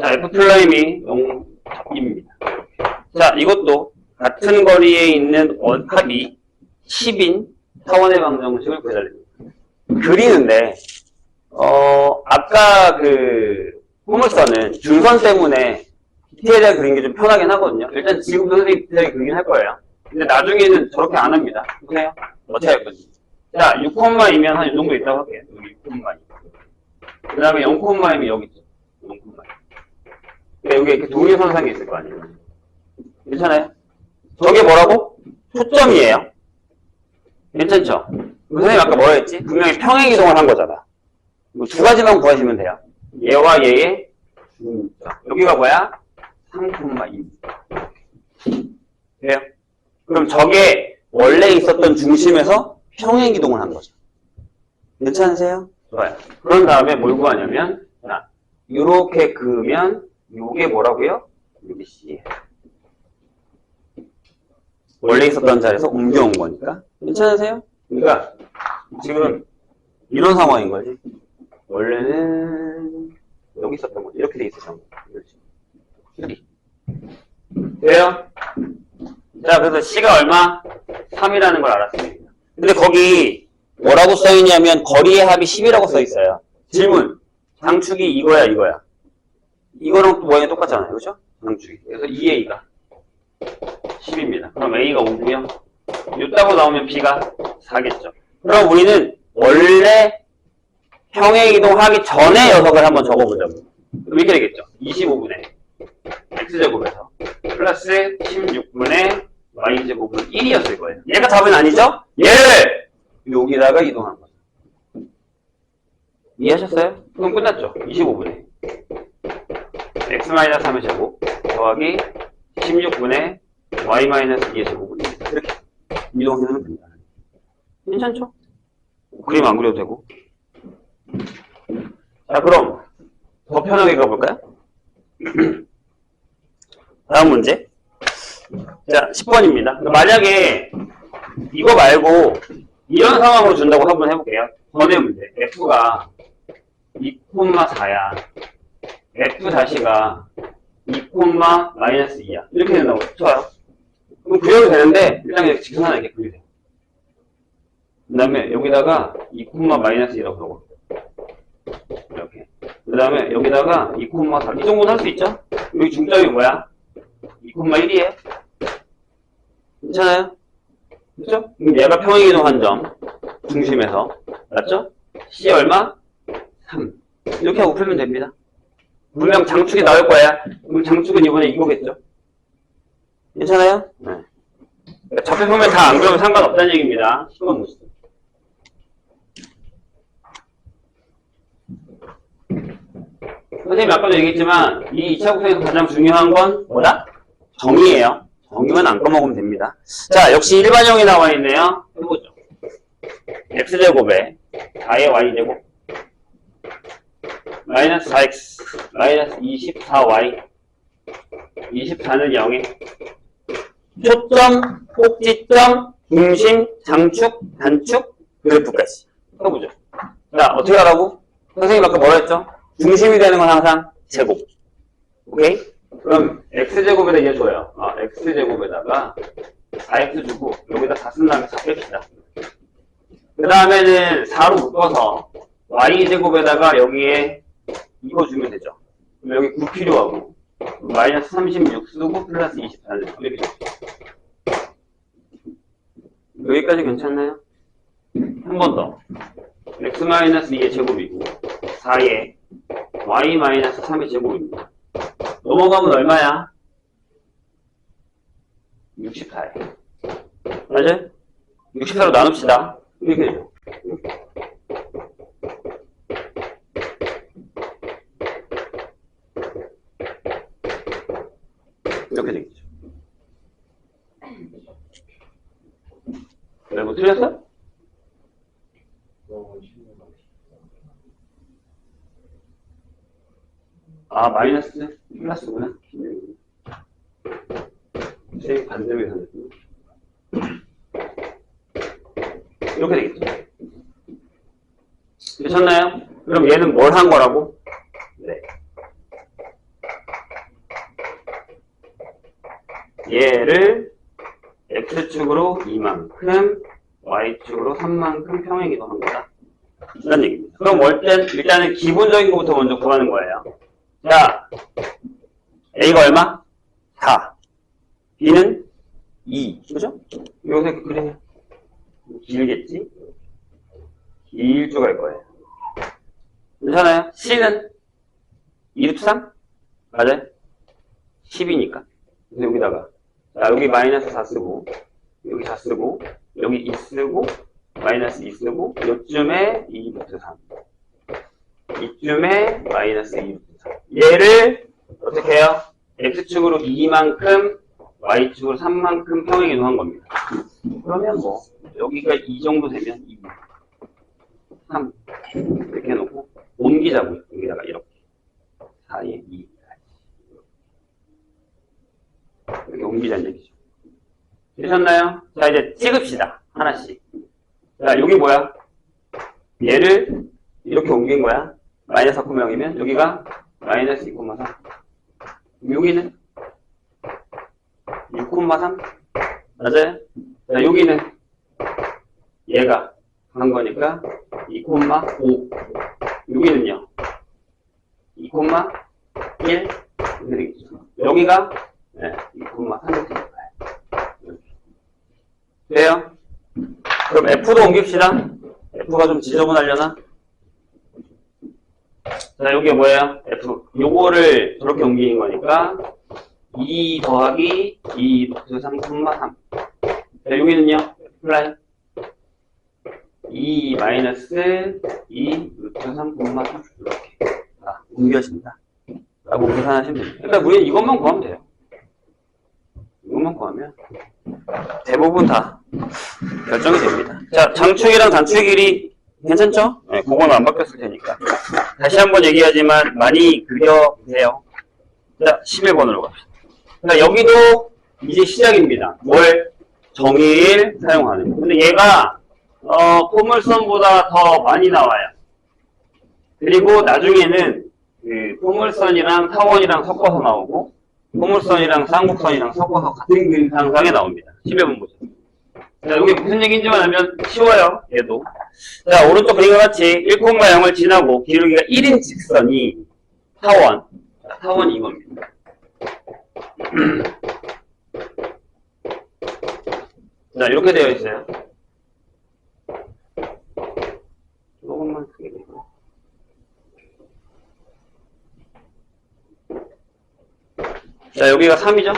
자, F 플라임이 0입니다. 자, 이것도 같은 거리에 있는 합이 10인 타원의 방정식을 구해달랍니다. 그리는데 아까 그 포물선은 줄선 때문에 디테일하게 그린 게 좀 편하긴 하거든요. 일단 지금도 선생님 디테일하게 그리긴 할 거예요. 근데 나중에는 저렇게 안 합니다. 보세요. 어떻게 할 건지. 자, 6,2면 한 이 정도 있다고 할게요. 여기 6,2. 그 다음에 0,2면 여기 있죠. 0,2. 근데 여기 이렇게 동일선상이 있을 거 아니에요. 괜찮아요? 저게 뭐라고? 초점이에요. 괜찮죠? 선생님 아까 뭐라 했지? 분명히 평행 이동을 한 거잖아. 두 가지만 구하시면 돼요. 얘와 얘의 중점. 여기가 뭐야? 3,2. 돼요? 그럼 저게 원래 있었던 중심에서 평행 이동을 한 거죠. 괜찮으세요? 좋아요. 그런 다음에 뭘 구하냐면, 자, 요렇게 그으면, 요게 뭐라고요? 여기 C. 원래 있었던 자리에서 옮겨온 거니까. 괜찮으세요? 그러니까, 지금, 이런 상황인 거지. 원래는, 여기 있었던 거지. 이렇게 돼 있었던 거지. 이렇게. 돼요? 자, 그래서 C가 얼마? 3이라는 걸 알았습니다. 근데 거기 뭐라고 써있냐면 거리의 합이 10이라고 써있어요. 질문. 장축이 이거야 이거야. 이거랑 또 모양이 똑같잖아요. 그죠? 장축이. 그래서 2A가 10입니다. 그럼 A가 5고요. 요따고 나오면 B가 4겠죠. 그럼 우리는 원래 평행 이동하기 전에 녀석을 한번 적어보자고. 그럼 이렇게 되겠죠. 25분의 X제곱에서 플러스 16분의 Y제곱은 1이었을 거예요. 얘가 답은 아니죠? 얘를 여기다가 이동한 거죠. 이해하셨어요? 그럼 끝났죠. 25분의 X-3의 제곱 더하기 16분의 Y-2의 제곱은 이렇게 이동해놓으면 됩니다. 괜찮죠? 그림 안 그려도 되고. 자, 그럼 더 편하게 가볼까요? 다음 문제. 자, 10번입니다. 만약에 이거 말고 이런 상황으로 준다고 한번 해볼게요. 번의 문제. F가 2,4야. F 다시가 2,-2야. 이렇게 된다고 쳐요. 그럼 그려도 되는데 일단 그냥 직선하게 이렇게 그리세요. 그 다음에 여기다가 2,-1이라고 적어. 이렇게. 그 다음에 여기다가 2,4. 이 정도는 할 수 있죠? 여기 중점이 뭐야? 2,1이에요. 괜찮아요? 그렇죠? 그럼 얘가 평행이동한 점 중심에서 맞죠? C 얼마? 3. 이렇게 하고 풀면 됩니다. 분명 장축이 나올 거야. 그럼 장축은 이번에 이거겠죠? 괜찮아요? 네. 좌표 보면 다 안 그러면 상관없다는 얘기입니다. 10번 보시죠. 선생님이 아까도 얘기했지만 이 2차 구성에서 가장 중요한 건 뭐다? 정의예요. 정의만 안 까먹으면 됩니다. 자, 역시 일반형이 나와 있네요. 해보죠. x제곱에 4의 y제곱 마이너스 4x 마이너스 24y 24는 0에 초점, 꼭지점, 중심, 장축, 단축, 그래프까지 해보죠. 자, 어떻게 하라고? 선생님 아까 뭐라 했죠? 중심이 되는 건 항상 제곱. 오케이? 그럼 x제곱에다 얘 줘요. x제곱에다가 4x 주고 여기다 4 쓴 다음에 4 뺍시다. 그 다음에는 4로 묶어서 y제곱에다가 여기에 이거 주면 되죠. 그럼 여기 9 필요하고 마이너스 36 쓰고 플러스 24는 이렇게 줘. 여기까지 괜찮나요? 한 번 더. x-2의 제곱이고 4의 y-3의 제곱입니다. 넘어가면 얼마야? 64에. 맞아요? 64로 나눕시다. 이렇게 되죠. 이렇게 되겠죠. 왜, 뭐 틀렸어? 아, 마이너스 플러스구나. 선생님 반대로 계산했구나. 이렇게 되겠죠. 되셨나요? 그럼 얘는 뭘 한 거라고? 네. 얘를 x축으로 2만큼, y축으로 3만큼 평행이동한 거다. 이런 얘기입니다. 그럼 일단은 기본적인 것부터 먼저 구하는 거예요. 자, A가 얼마? 4. B는 2. 그죠? 여기서 그래요. 길겠지? 길쭉 할 거예요. 괜찮아요? C는 2루트 3? 맞아요? 10이니까. 그래서 여기다가. 자, 여기 마이너스 4 쓰고, 여기 4 쓰고, 여기 2 쓰고, 마이너스 2 쓰고, 요쯤에 2루트 3. 이쯤에 마이너스 2루트 3. 얘를 어떻게 해요? x축으로 2만큼, y축으로 3만큼 평행이동한 겁니다. 그러면 뭐 여기가 이 정도 되면 2, 3 이렇게 해놓고 옮기자고요. 여기다가 이렇게 4에 2 이렇게 옮기자는 얘기죠. 되셨나요? 자, 이제 찍읍시다. 하나씩. 자, 여기 뭐야? 얘를 이렇게 옮긴 거야. 마이너스 4,0이면 여기가 마이너스 2,3. 여기는 6,3. 맞아요? 자, 여기는 얘가 한 거니까 2,5. 여기는요 2,1 이렇게 되겠죠. 여기가 2,3 되니까요. 돼요? 그럼 F도 옮깁시다. F가 좀 지저분하려나? 자, 여기 뭐예요? F. 요거를 저렇게 옮기는 거니까 2 더하기 2 루트 3,3. 자, 여기는요? 플라이 2 마이너스 2 루트 3,3 이렇게 옮겨집니다. 라고 계산하시면 됩니다. 그러니까 우리는 이것만 구하면 돼요. 이것만 구하면 대부분 다 결정이 됩니다. 자, 장축이랑 단축의 길이 괜찮죠? 네, 그건 안 바뀌었을 테니까. 다시 한번 얘기하지만 많이 그려보세요. 자, 11번으로 갑시다. 자, 여기도 이제 시작입니다. 뭘? 정의를 사용하는 거. 근데 얘가 포물선보다 더 많이 나와요. 그리고 나중에는 그 포물선이랑 타원이랑 섞어서 나오고 포물선이랑 쌍곡선이랑 섞어서 같은 그림 상상에 나옵니다. 11번 보죠. 자, 여기 무슨 얘기인지만 알면 쉬워요. 얘도. 자, 오른쪽 그림과 같이 1,0을 지나고 기울기가 1인 직선이 타원. 자, 타원이 이겁니다. 자, 이렇게 되어 있어요. 조금만 크게 되고. 자, 여기가 3이죠?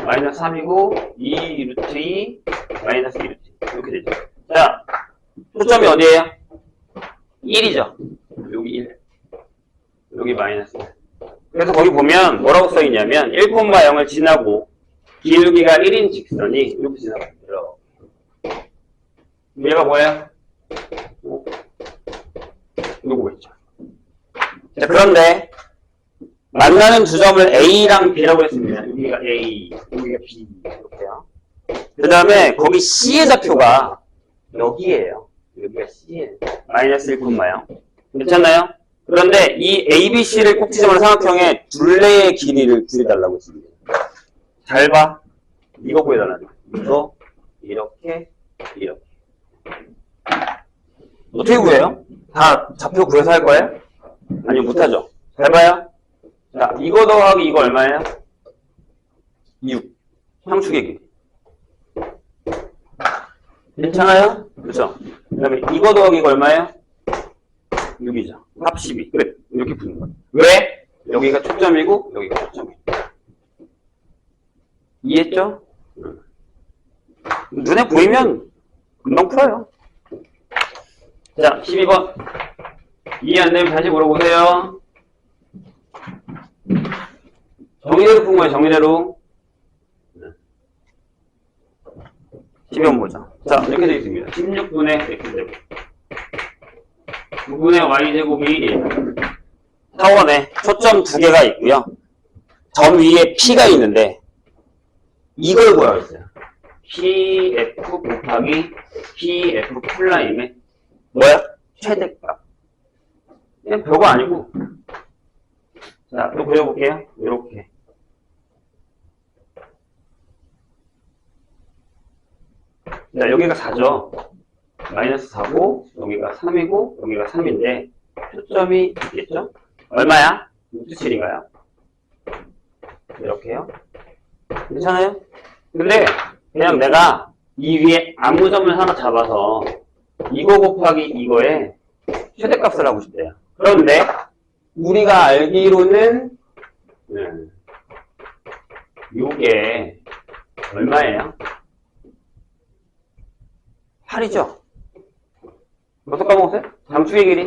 마이너스 3이고, 2 루트 2, 마이너스 2 루트 2. 이렇게 되죠. 자, 초점이 어디에요? 1이죠? 여기 1. 여기 마이너스 1. 그래서 거기 보면 뭐라고 써있냐면, 1,0을 지나고, 기울기가 1인 직선이 이렇게 지나가요. 얘가 뭐예요? 이거 보이죠? 자, 그런데, 만나는 두 점을 A랑 B라고 했습니다. 여기가 A, 여기가 B. 이렇게요. 그 다음에 거기 C의 좌표가 여기에요. 여기가 C예요. 마이너스 1,0. 괜찮나요? 그런데 이 ABC를 꼭지점으로 삼각형의 둘레의 길이를 구해달라고 했습니다. 잘 봐. 이거 구해달라는 거예요. 이거, 이렇게, 이렇게. 어떻게 구해요? 다 좌표 구해서 할 거예요? 아니요, 못하죠. 잘 봐요. 자, 이거 더하기 이거 얼마예요? 6. 형축의 길이. 괜찮아요? 그렇죠? 그 다음에 이거 더하기 이거 얼마예요? 6이죠. 합 12. 그래, 이렇게 푸는 거예요. 왜? 여기가 초점이고 여기가 초점이에요. 이해했죠? 눈에 보이면 금방 풀어요. 자, 12번. 이해 안 되면 다시 물어보세요. 정의대로 푼 거예요, 정의대로. 12번 보자. 자, 이렇게 되어 있습니다. 16분의 x제곱. 9분의 y제곱이 1. 타원에 초점 두 개가 있고요. 점 위에 p가 있는데, 이걸 구하고 있어요. pf 곱하기 pf 플라임의 뭐야? 최대값. 그냥 별거 아니고. 자, 또 그려볼게요. 이렇게. 자, 여기가 4죠. 마이너스 4고, 여기가 3이고, 여기가 3인데, 초점이 있겠죠? 얼마야? 6.7인가요? 이렇게요. 괜찮아요? 근데, 그냥 내가 이 위에 아무 점을 하나 잡아서, 이거 곱하기 이거에 최대값을 하고 싶대요. 그런데, 우리가 알기로는, 요게, 얼마예요? 8이죠? 몇석 까먹었어요? 장축의 길이?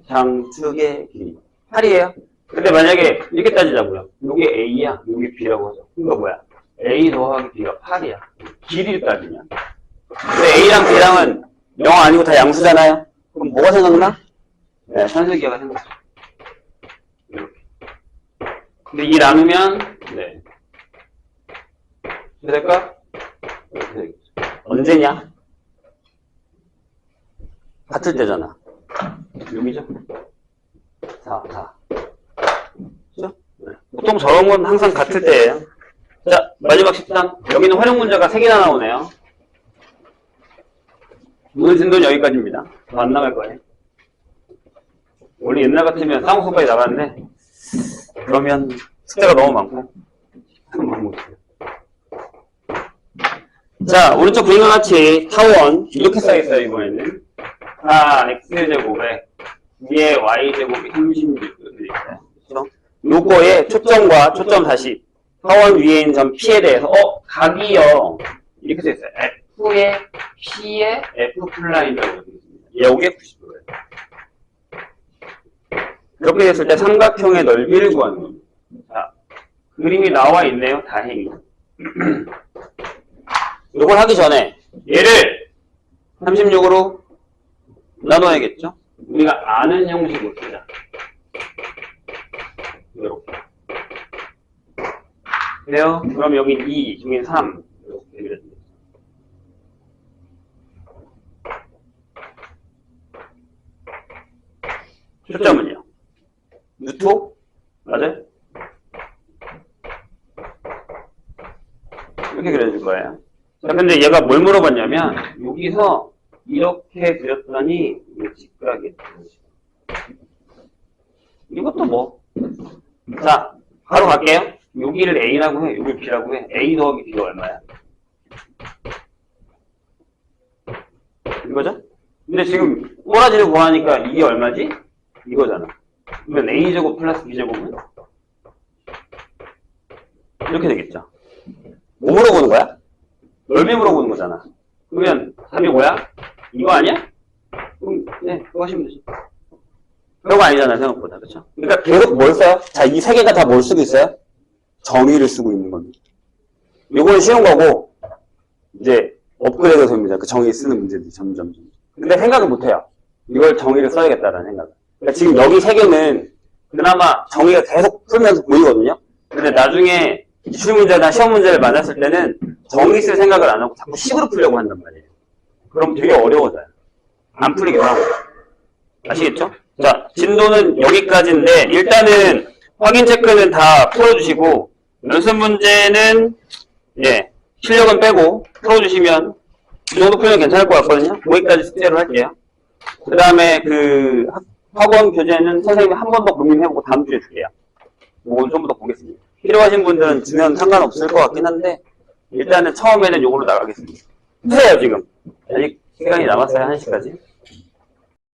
장축의 길이. 8이에요. 근데 만약에 이렇게 따지자고요. 요게 A야, 요게 B라고 하죠. 이거 뭐야? A 더하기 B가 8이야. 길이를 따지면. 근데 A랑 B랑은 영어 아니고 다 양수잖아요? 그럼 뭐가 생각나? 네, 산술기하가 생각나죠. 이렇게. 근데 이 나누면, 네. 이렇게 될까? 이렇게 되겠죠. 언제냐? 같을 때잖아. 6이죠? 4. 그죠? 네. 보통 저런 건 항상 같을 때예요. 자, 마지막 13. 여기는 활용 문제가 3개나 나오네요. 오늘 진도는 여기까지입니다. 더 안 나갈 거예요. 원래 옛날 같으면 쌍호수까지 나가는데, 그러면 숫자가 너무 많고, 한번 못해요. 자, 오른쪽 그림과 같이 타원, 이렇게 써있어요, 이번에는. x제곱에 위에 y제곱이 36 이렇게 있어요. 그렇죠? 요거에 초점과 초점 다시 타원 위에 있는 점 P에 대해서 각이요 이렇게 돼 있어요. F의 P의 F 플라임이라고 되어 있습니다. 요게 90도예요. 이렇게 됐을 때 삼각형의 넓이를 구하는 겁니다. 자, 그림이 나와 있네요. 다행히. 요걸 하기 전에 얘를 36으로 나눠야겠죠? 우리가 아는 형식으로 쓰자. 이렇게. 그래요? 그럼 여기 2, 중에 3. 이렇게. 초점은요? 유토? 맞아요? 이렇게 그려줄 거예요. 자, 근데 얘가 뭘 물어봤냐면, 여기서 이렇게 그렸더니 직각이 이것도 뭐. 자, 바로 갈게요. 여기를 A라고 해, 여기를 B라고 해. A 더하기 B가 얼마야? 이거죠? 근데 지금 꼬라지를 구하니까 이게 얼마지? 이거잖아. 그러면 A제곱 플러스 B제곱은 이렇게 되겠죠. 뭐 물어보는 거야? 넓이 물어보는 거잖아. 그러면 답이 뭐야? 이거 아니야? 그럼 네, 그거 하시면 되지. 별거 아니잖아요, 생각보다. 그렇죠? 그러니까 계속 뭘 써요? 자, 이 세 개가 다 뭘 쓰고 있어요? 정의를 쓰고 있는 겁니다. 요건 쉬운 거고, 이제 업그레이드 됩니다. 그 정의 쓰는 문제들이 점점. 근데 생각을 못 해요. 이걸 정의를 써야겠다라는 생각을. 그러니까 지금 여기 세 개는 그나마 정의가 계속 풀면서 보이거든요? 근데 나중에 기출 문제나 시험 문제를 맞았을 때는 정의 쓸 생각을 안 하고 자꾸 식으로 풀려고 한단 말이에요. 그럼 되게 어려워져요. 안 풀리기도 하고. 아시겠죠? 자, 진도는 여기까지인데 일단은 확인 체크는 다 풀어주시고 연습 문제는 예 실력은 빼고 풀어주시면 이 정도 풀면 괜찮을 것 같거든요. 거기까지 숙제로 할게요. 그 다음에 그 학원 교재는 선생님이 한 번 더 고민해보고 다음 주에 줄게요. 이건 좀 더 보겠습니다. 필요하신 분들은 주면 상관없을 것 같긴 한데 일단은 처음에는 이걸로 나가겠습니다. 푸세요 지금. 아직 시간이 남았어요 1시까지.